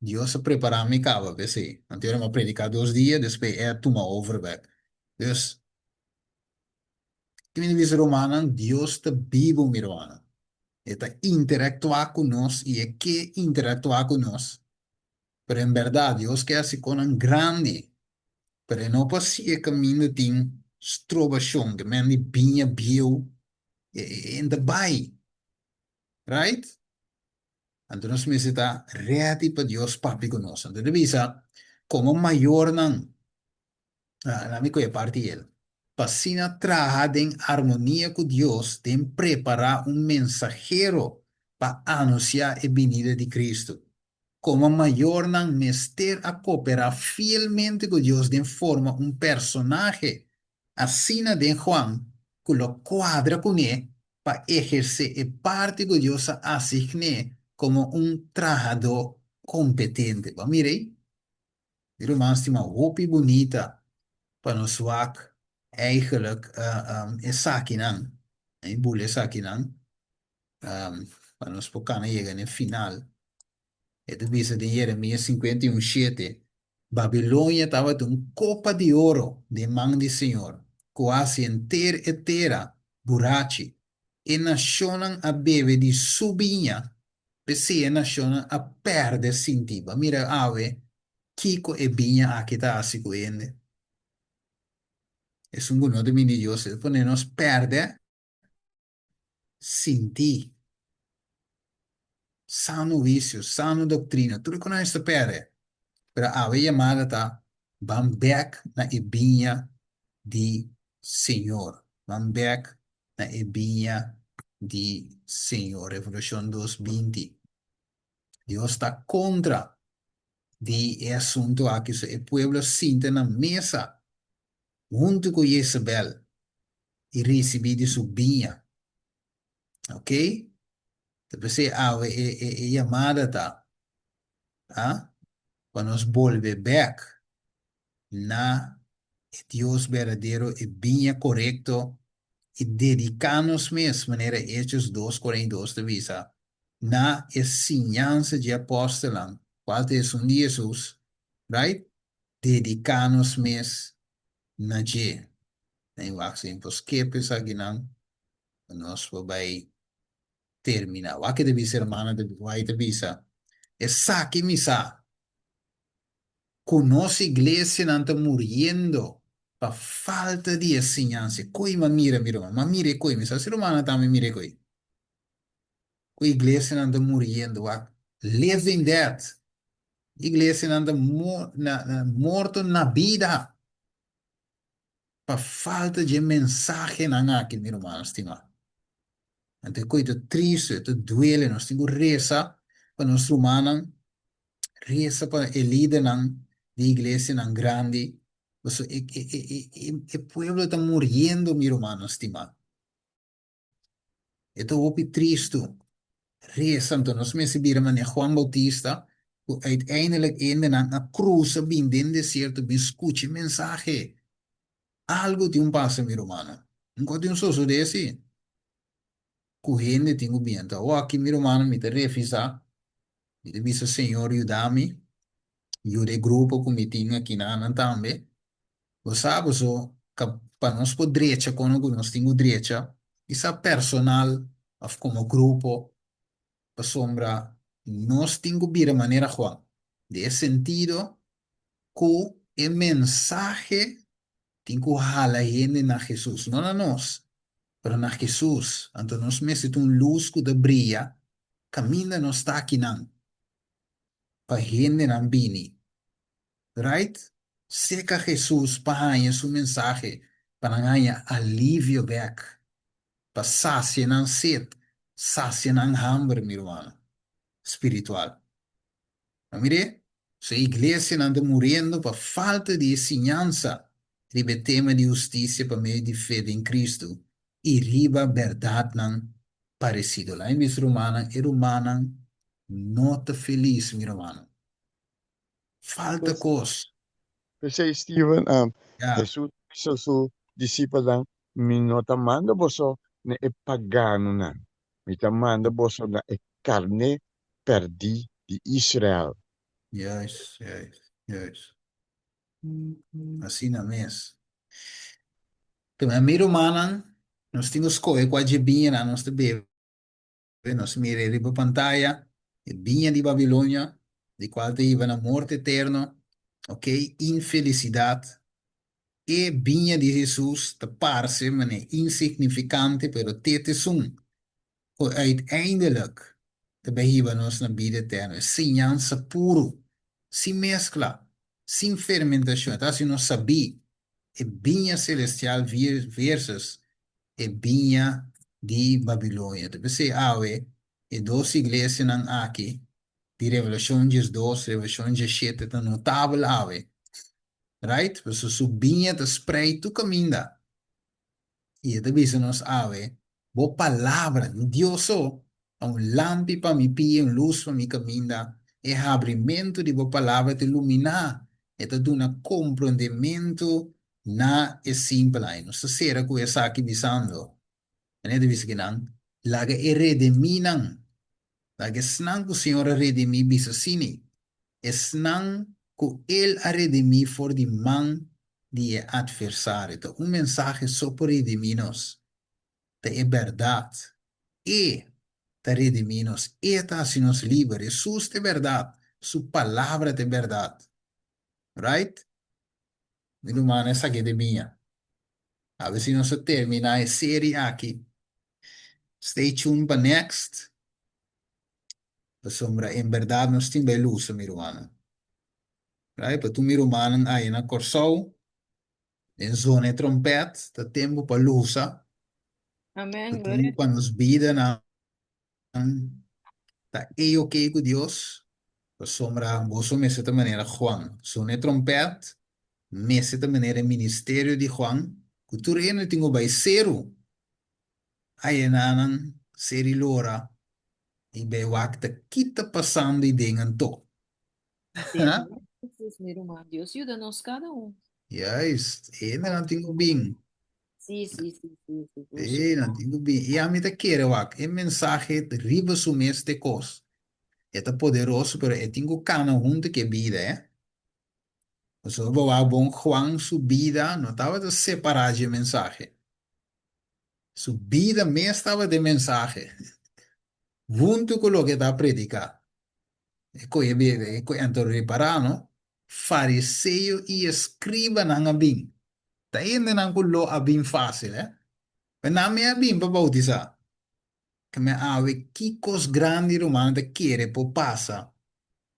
Deus se preparar me cava, pensei. Então, eu vou predicar 2 dias, depois é toma over weg. Dus, Que me diz romano, Deus está vivo, meu irmão. Ele está interactuar conosco e é que interactuar conosco. Pero em verdade, Deus quer se com um grande. Pero não pode ser caminho tem strobação, que men die binha bio in de bai, right? Então nós necessitamos reati para Deus papi conosco. Então, devisa, como maior não, na minha coisa parte ele. Pasina trabalhar em harmonia com Deus, tem preparar um mensageiro para anunciar a vinda de Cristo. Como maior não mester a cooperar fielmente com Deus de forma um personagem, assim de Juan, que lo quadra com ele para exercer a parte que Deus assigne como um trabajador competente. Ba, mirei, irmãos, tem uma roupa bonita para nos wak, eigenlijk, is sakinan, een boel is sakinan, para nos poder chegar no final. Ito bisa de Jeremias 51:7. Babilônia estava de copa de ouro de mão do Senhor, quase inteira e terra, burachi, e nacionam a bebe de subinha, pese nacionam a perde sintiba. Mira, ave, Kiko e binha aqui está assim com ele. É um guno de mim de Deus, depois nos perde sentir, sano vício, sano doutrina, tudo que nós perde. Pero a chamada tá, van back na ibinha de Senhor. Van back na ibinha de Senhor. Revolução 2:20. Deus está contra de assunto aqui. O povo senta na mesa junto com Jezebel e recebe de sua binha. Ok? Então, você a chamada tá, ah? Para nos volver back na Dios verdadeiro e bem correto e dedicar-nos mesmo, maneira Hechos 2:42 de visa, na ensinança de apóstolo, qual é um de Jesus, right? Dedicar-nos mesmo na G. Em waxing, pois que pensar que não, nós vai terminar. O que deve ser, hermana, vai de visa, é saque misa. Conoce iglesia não está morrendo por falta de ensinança. Coi ma mira, ma mire coi, mi sa ser humana também mire coi. Co iglesia não está morrendo, living dead. Iglesia não está morto na vida por falta de mensagem na aqui, meu irmão, estima. Então, coisa triste, tu duele, nós temos reza para nós humanos, reza para el líder de iglesia grande. Pues, el pueblo está muriendo, mi hermano estimado. Esto es triste. Reza, então, nós me recebemos Juan Bautista, que uiteindelijk einde na cruz, bem dentro do deserto, bem escute mensagem. Algo tem passo, meu irmão. Nunca tem só desse. Correndo, tenho bem. Então, aqui, meu irmão, me refisa. Me diz, Senhor, ajuda-me. Eu de grupo como tinha aqui na também. Você sabe, so, para nós por direita, quando nós temos direita, isso é personal, of como grupo, para sombra, nós temos que de maneira Juan. De sentido, que o mensagem tem que jalar a gente na Jesus, não na nós, mas na Jesus. Então, nós necessitamos luz que brilha, caminha nós está aqui não, para gente não vir. Right? Seca Jesus para su mensaje, para ganhar alívio back, para saciar a sede, saciar a hambre, meu irmão, espiritual. Não mire? Se a igreja anda morrendo por falta de ensinança, riba tema de justiça para meio de fé em Cristo, e riba verdade não parecido. Lá em Miss Romana, e Romana, nota feliz, meu irmão. Falta Pues, coisa. Kasi Steven, Yeah. Jesus Cristo su disipulang minotamando boso na epagano na. Mitamando boso na e carne perdi di Israel. Yes, yes, yes. Assim na mes. Então, a minha irmã, Nós temos escolha com a jebinha na nossa bebê. Nós mira riba pantalla, e binha de Babilônia, de qual te iba na morte eterna, ok? Infelicidade. E binha de Jesus, te parse, mané, insignificante, pero tete sum. Uiteindelijk, te behiba nos na vida eterna. Sinyansa puro, sem mescla, sem fermentação. Então, se nós sabia, é binha celestial versus e vinha de Babilônia. Então, você awe, e duas igrejas não aqui, de Revelação 2, Revelação 17, tá notável awe, right? Você subinha, te spray, tu caminha. E ito bisa nos awe, bo palavra, Deus so, um lampi para mi pia, luz para mi caminha, e abrimento de bo palavra te iluminar, e te duna compreendimento na é simples. Não se será que essa aqui bisando. Ano ito bisikinan, laga iredeminang, laga snang ko Senhor redimi bisa sini, snang ko El a redimi for di man di adversário. Então, mensagem só por rediminos, te é verdade, e te rediminos, e ta se nos livre, Jesus é verdade, sua palavra é verdade, right? Meu mano, essa aqui é de minha. A ver se nós terminar a série aqui. Stay tuned para next. Sombra, em verdade, nós temos bem luz, meu irmão. Right? Para tu, meu irmão, aí na Corsol, em zona de trompete, tá tempo para luz, tá Amen. Gloria tempo para nos vida, tá aí ok com Deus. Para sombra, você me de maneira Juan. Zona de trompete, me de maneira ministério de Juan. Cultura ainda tenho vai zero. Aí na seri lora. E bem, o que está passando e dengan to. Deus. Jesus, meu irmão. Deus ajuda-nos cada um. Yes, ainda não tenho bem. Sim, sim, sim, sim, sim. Não tenho bem. E a mim te quero, wak. É mensagem de riba sumes de cos. É poderoso, pero é tenho cana junto que vida, eh? Então, vou a bom Juan, sua vida, não estava de separar de mensagem. Sua vida mesmo estava de mensagem. Junto com o que está predicando. É que então reparar, não? Fariseu e escriba não bem. Tá ainda não culo a bem fácil, eh? Mas não me é bem para bautizar. Que me ave kikos grande romano te quiere por passa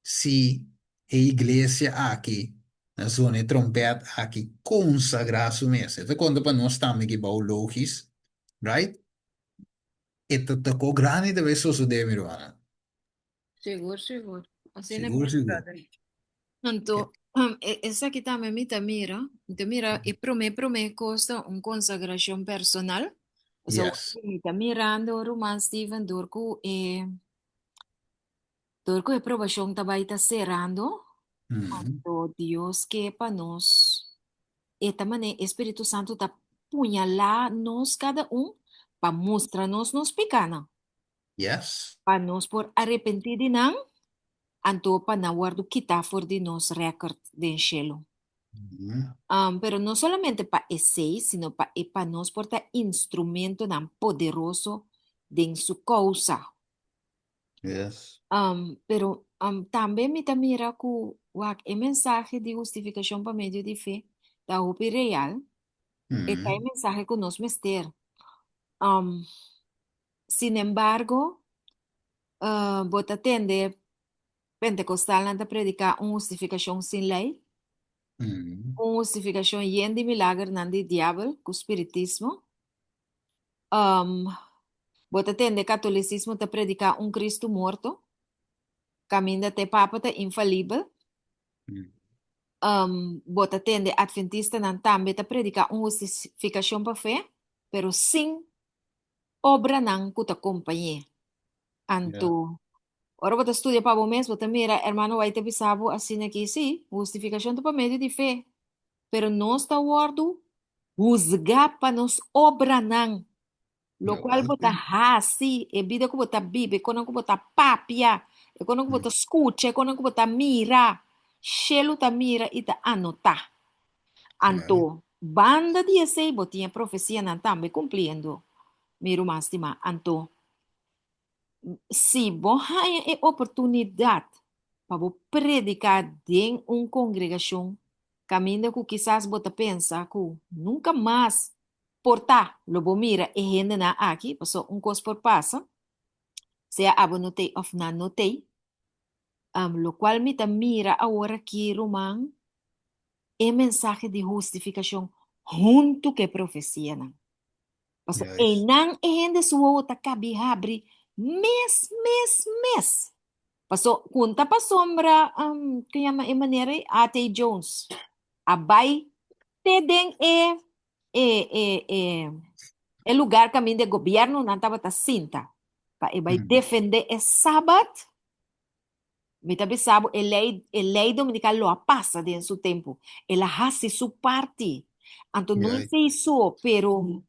se a igreja aqui na zona de trompete aqui consagrar su mesa. Então, quando para nós estamos aqui para o logis, right? E te tocou grande de vez isso de meu irmão. Seguro, seguro. Assim é Seguro, mesmo, seguro. brother. Então, essa aqui também me mira, e prome costa uma consagração personal. So, Yes. me tá mirando o Roman Steven Durko e provação também tá cerrando. Mm. So, Deus que para nós, e também Espírito Santo tá punhala nós cada para mostrar nos pecana, Yes. para nós por arrepentir de não, anto para não guardo quitar for de nos record de cielo. Mm. Pero no solamente para ese, sino para nos porta instrumento tan poderoso de su causa. Yes. Também me mira que o mensaje de justificação para meio de fé da UPI real é o Mm. mensaje que nós mester. Um, Sin embargo, bota atender pentecostal anda predicar uma justificação sem lei, Mm. uma justificação llena de milagre não de diabo, com espiritismo. Um, Bota atende catolicismo te predicar um Cristo morto, caminho te papa te infalível. Mm. Bota atende adventista não também te predicar uma justificação para fé, pero sem obra não que te acompanhe. Yeah. Anto, ora bota estudia para o mesmo, bota mira, hermano, vai te bisabo assim aqui, sim, justificação para meio de fé, pero não está guardo, juzgar para nos obra não. Lo Yo, cual bota hasi, e bida ko bota bibe, kono ko bota papia, e kono ko bota escucha, e kono ko bota mira, shelu ta mira ita anota. yeah. Anto, banda de esse botinha profecia não também cumprindo. Miro mais de mais. Então, se você tem a oportunidade para predicar em uma congregação, caminho que quizás você pensa que nunca mais portar, lobo mira e gente na aqui, passou um coisa por passa, seja abo notei ou não notei, lo qual me ta mira agora aqui, Romão, é mensagem de justificação junto que profecia, não. Paso, Juist. enang ehende suwo ta kabi habri mes. Paso, kunta pa sombra, kaya manera Ate Jones. Abay, tedeng e lugar kami de gobyerno nantaba ta sinta. Pa ibay defende e sabat, mita bisabo, lei dominical lo pasa de en su tempo. Ela hace su parte. Anto não Juist. sei isso, pero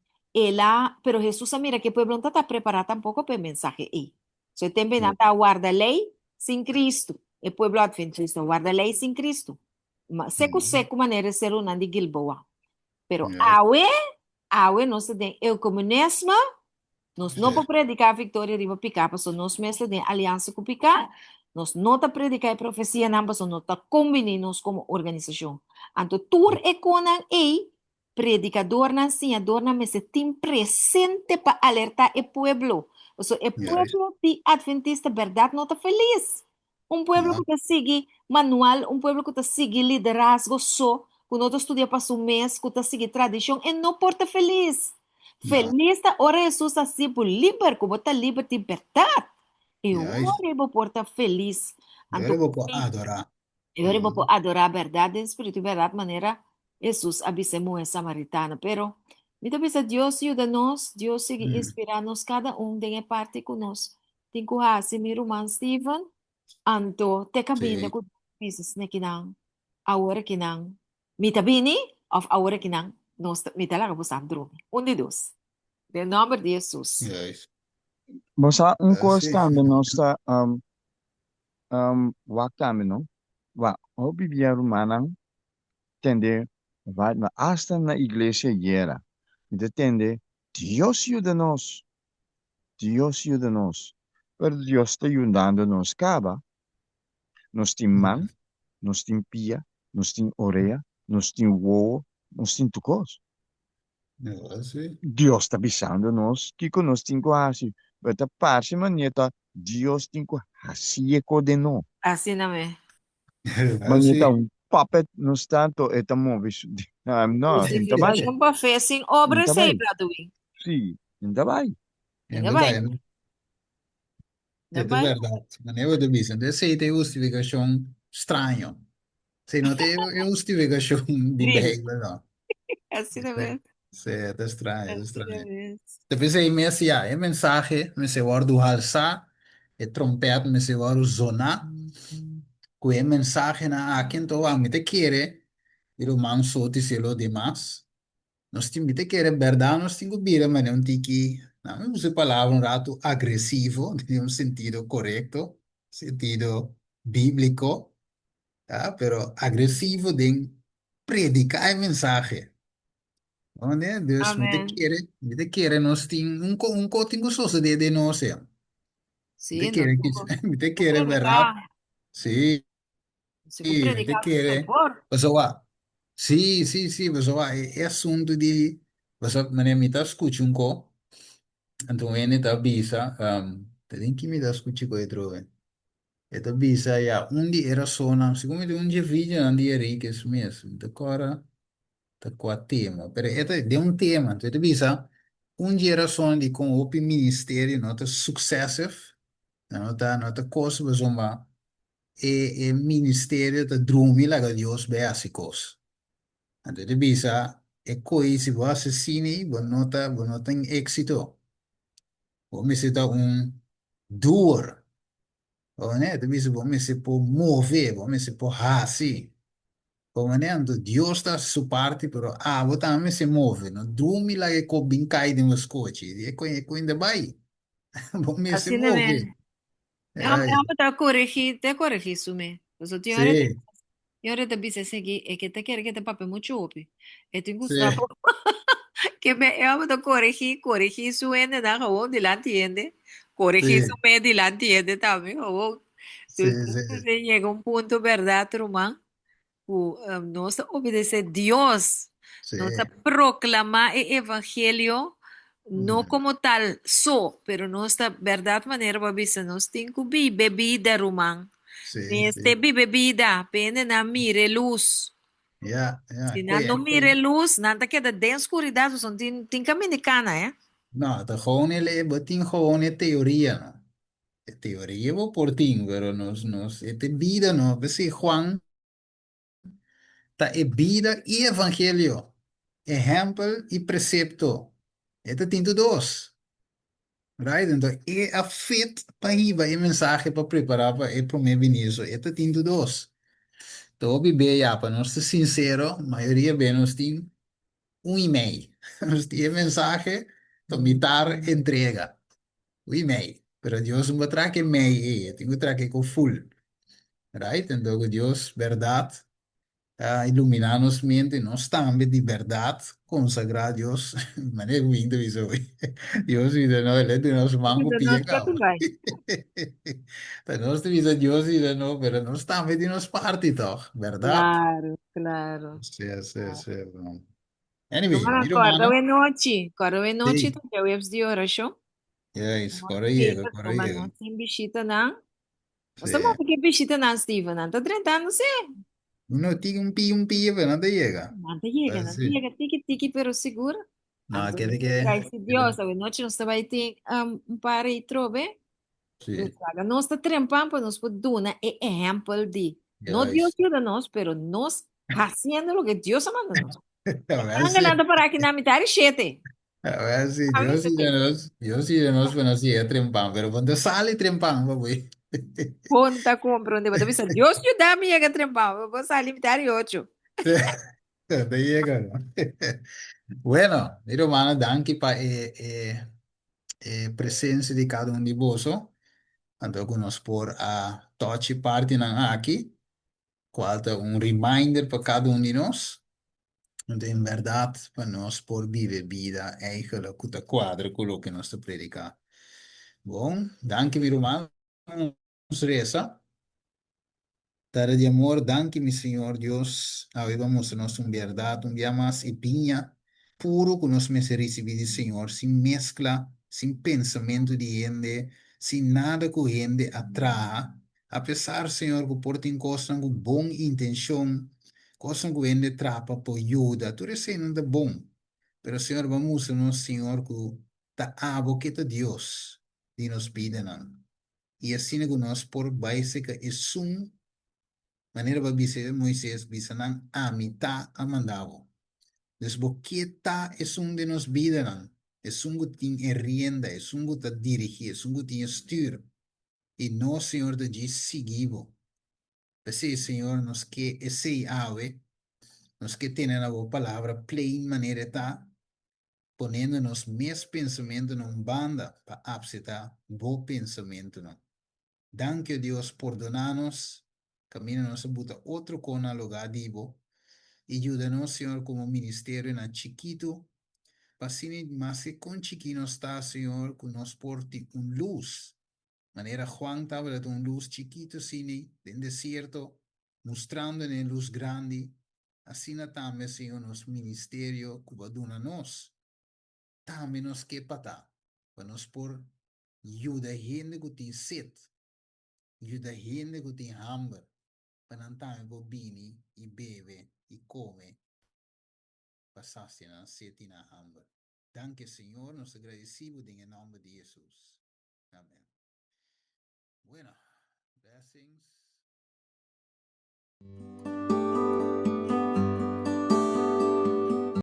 Jesús mira que o pueblo não está preparado tampoco para o mensaje. So, tempo não Juist. está guarda a lei sem Cristo. O pueblo adventista guarda a lei sem Cristo. Seco maneira de ser um de Gilboa. Pero Juist. awe nós tem o comunismo, nós não Sí. podemos predicar a vitória de picar, porque nós mesmos temos aliança com picar, nós não está predicar a profecia, não, porque nós está combinando como organização. Então, tur e conan predicador na senhador na mesa tem presente para alertar o pueblo. O sea, o Juist. pueblo de adventista, verdade, não está feliz. Um pueblo Ja. que está seguindo manual, um pueblo que está seguindo liderazgo só, que não estudia para um mês, que está seguindo tradição, e não porta feliz. Ja. Feliz da hora Jesus assim por liber, como está livre de verdade. E Juist. hora eu porta feliz. Yo le voy a adorar. Eu vou adorar a verdade, em espírito e verdade, maneira Jesus abisemo é samaritana. Pero, muitas vezes Deus ajuda-nos, Deus sigue inspirando-nos, cada um tem parte conosco. Tem que fazer, meu irmão Steven, anto, te cabinda Sí. com Jesus, ne kinang, agora kinang, mitabini, of agora kinang, nós, mitalaga po Sandro. Um de dois. Em nome de Jesus. Juist. Bosa un coisa Sí. também nós está wa também não wa o biblia romana tende vai na hasta na igreja era entende Dios ajuda-nos Dios ajuda-nos pero Dios está ajudando-nos caba nós tem mão nós tem pia nós tem orelha nós tem o nós tem tucos Ja, sí. Dios está avisando-nos que nós tem que fazer mas a parte maneira Dios tem que fazer de nós Assim não é. Ja, Manita, sí. un puppet non tanto e movis. No, ainda vai. Justificação para fé sem obras, Ainda sei, vai. Bradwin. Sì, ainda vai. Ainda Ainda vai, bem. ainda É vai. verdade. Mas eu te disse, de sei tem justificação estranho. Se não tem justificação de Drill. Bíblia, não. Assim não é. Sim, é estranho, é Assim não estranho. é. Depois aí me assim, é mensagem, me se guarda o halsa, é trompete, me se guarda o zona, que é mensagem na quem então a me te querer, e o man sote se lo demais. Nós temos que querer verdade, nós temos que vir, mas não tem que, não, usa a palavra um rato agressivo, em um sentido correto, sentido bíblico, tá? Pero agressivo de predicar a mensagem. Onde Deus Amém. me te querer, nós temos um cotinho só de nós, me te Sim, nós querer, temos me te que querer verdade, predicar. sim, Se que me te predicar com querer, temor. pessoal, sim, pessoal, é assunto de, pessoal, mas me tá escutando um pouco. Então, ele tá bisa, tem que me dar escutar com ele. Ele bisa, ya, dia era só, não, segundo ele, dia vídeo, dia rico, isso mesmo. Então, agora, tá com a tema. Pero, ele deu tema, então, ele bisa, dia era só, de com o ministério, não tá successive, não tá coisa, mas uma, ministério, tá drumi, lá, Deus, básicos. Então, ele bisa, coisa, se você assine, você não tem êxito. Você tá doer. Né? Tu bisa bom se può mover, bom se può assim. Bom, né? Então, Deus está su parte, pero você também se move, não? Dorme lá e com bem caído nos coches, e com ainda vai. Bom, se Assim não é. move. Eu É, vou te corrigir isso mesmo. Mas eu tinha hora de sim, E ora te bisa seguir, é que te quer que te pape muito opi. E tu Sí, gostava que me eu to corrigir su ende na gewoon delante ende. Corrigir su sí, me delante ende também, gewoon. sí, Entonces sí, llega un punto, ¿verdad, Román? Nos obedece Dios, sí. nos proclama el evangelio, no Mm, como tal, pero nuestra verdad manera, babisa, nos tiene bebida, Román. sí, Este sí. bebida, pende na mire luz. Ya, Si ya. na Oye, no mire luz, nada queda de escuridad, son tin caminicana, ¿eh? no, te gewoon betin gewoon teoría, ¿no? Teoría vos por ti, pero este vida, ¿no? Pues sí, Juan, está es vida y evangelio, ejemplo y precepto. Este tiene dos, right? Entonces, es a fit para ir, el mensaje para preparar para el primer ministro. Este tiene dos. Todo vive ya, para no ser sincero, mayoría de nos tiene un email. Nos tiene mensaje, tomitar entrega. Un email. Pero Dios no trae que email, tengo que traer que con full. Right? Entonces Dios, verdad, iluminar nos mente, nos también de verdad, consagrar a Dios. Maneira ruim de isso hoje. Dios dice, no, ele de nos mango Entonces, nos piega. vai. Então, nós dice Dios dice, no, pero nos también de nos parte, toch? Verdad? Claro, claro. Sí, sí, sí. Anyway, Román, mira, mano. acorda de noite, Sí, tu que webs de oração. é isso, Nós agora chega, feita, agora mas chega. nós sem bichita, não. Nós estamos Sí. aqui bichita, não, Steven, não. Tá tentando ser. Uno tiene un pie, pero no te llega. Não Pues te sí. chega, tiki, pero segura. No, Anto, quiere que, graças a quiere- Deus, a noite nós também tem par e trove. Nos sí, traga, nós está trempando, para nós poder dar exemplo de, não ya Deus es. ajuda nós, pero nós fazendo o que Deus manda nós. A Não ver está si, enganando para aqui na mitad, chete. a ver si, A ver, Dios sí de nos, bueno, sí, es trempan, pero cuando sale trempan, güey. conta compra, onde você Deus te dá, minha que trempar, eu vou sair limitar e outro. Te llega, ¿no? Bueno, mi hermano, danke pa presencia de cada uno de vosotros. Anto nos por a touch parte na aqui, qual un reminder para cada uno de nós. Want in verdad, para nós por viver vida eigenlijk goed te quadra quello che nostra predica. Bom, danke mi romano, resa. Tare de amor, danke mi Señor Dios. Avevamos nosso verdade, dia mais e pinha, puro que nos recebido, Senhor, sem mescla, sem pensamento de gente, sem nada que gente atrai. Apesar, Senhor, que por tem coisa com boa intenção, coisa que gente trapa por ajuda, tudo isso não é bom. Pero, Senhor, vamos, nosso Senhor, que ta abo que Deus, de nos pide, não. E assim que nós por básica e sum maneira ba bise Moisés bisanang amita amandavo. Desboquieta es un de nos vidan. Es un gutin rienda, es un guta dirigir, es un gutin styr. Y no, Señor, de allí seguivo. Pues sí, Señor, nos que ese ave, nos que tienen la palabra, plain manera está, poniéndonos mis pensamientos en un banda para absetar bo pensamiento, no. Danke Dios por donarnos, camina a buta otro con al lugar divo, y ayúdanos, Señor, como ministerio en chiquito, pasine más que con chiquino está, Señor, que nos porte un luz. Manera Juan tabla un luz chiquito, cine, en desierto, mostrando en el luz grande, así también, Señor, nos ministerio, que va a nos, también nos que pata, para nos por ayuda gente que tiene sed, ayuda gente que tiene hambre, para não bini e bebe e come, passasse na sede e na hambre. Danke, Senhor, nos agradecemos em nome de Jesus. Amém. Bueno, blessings.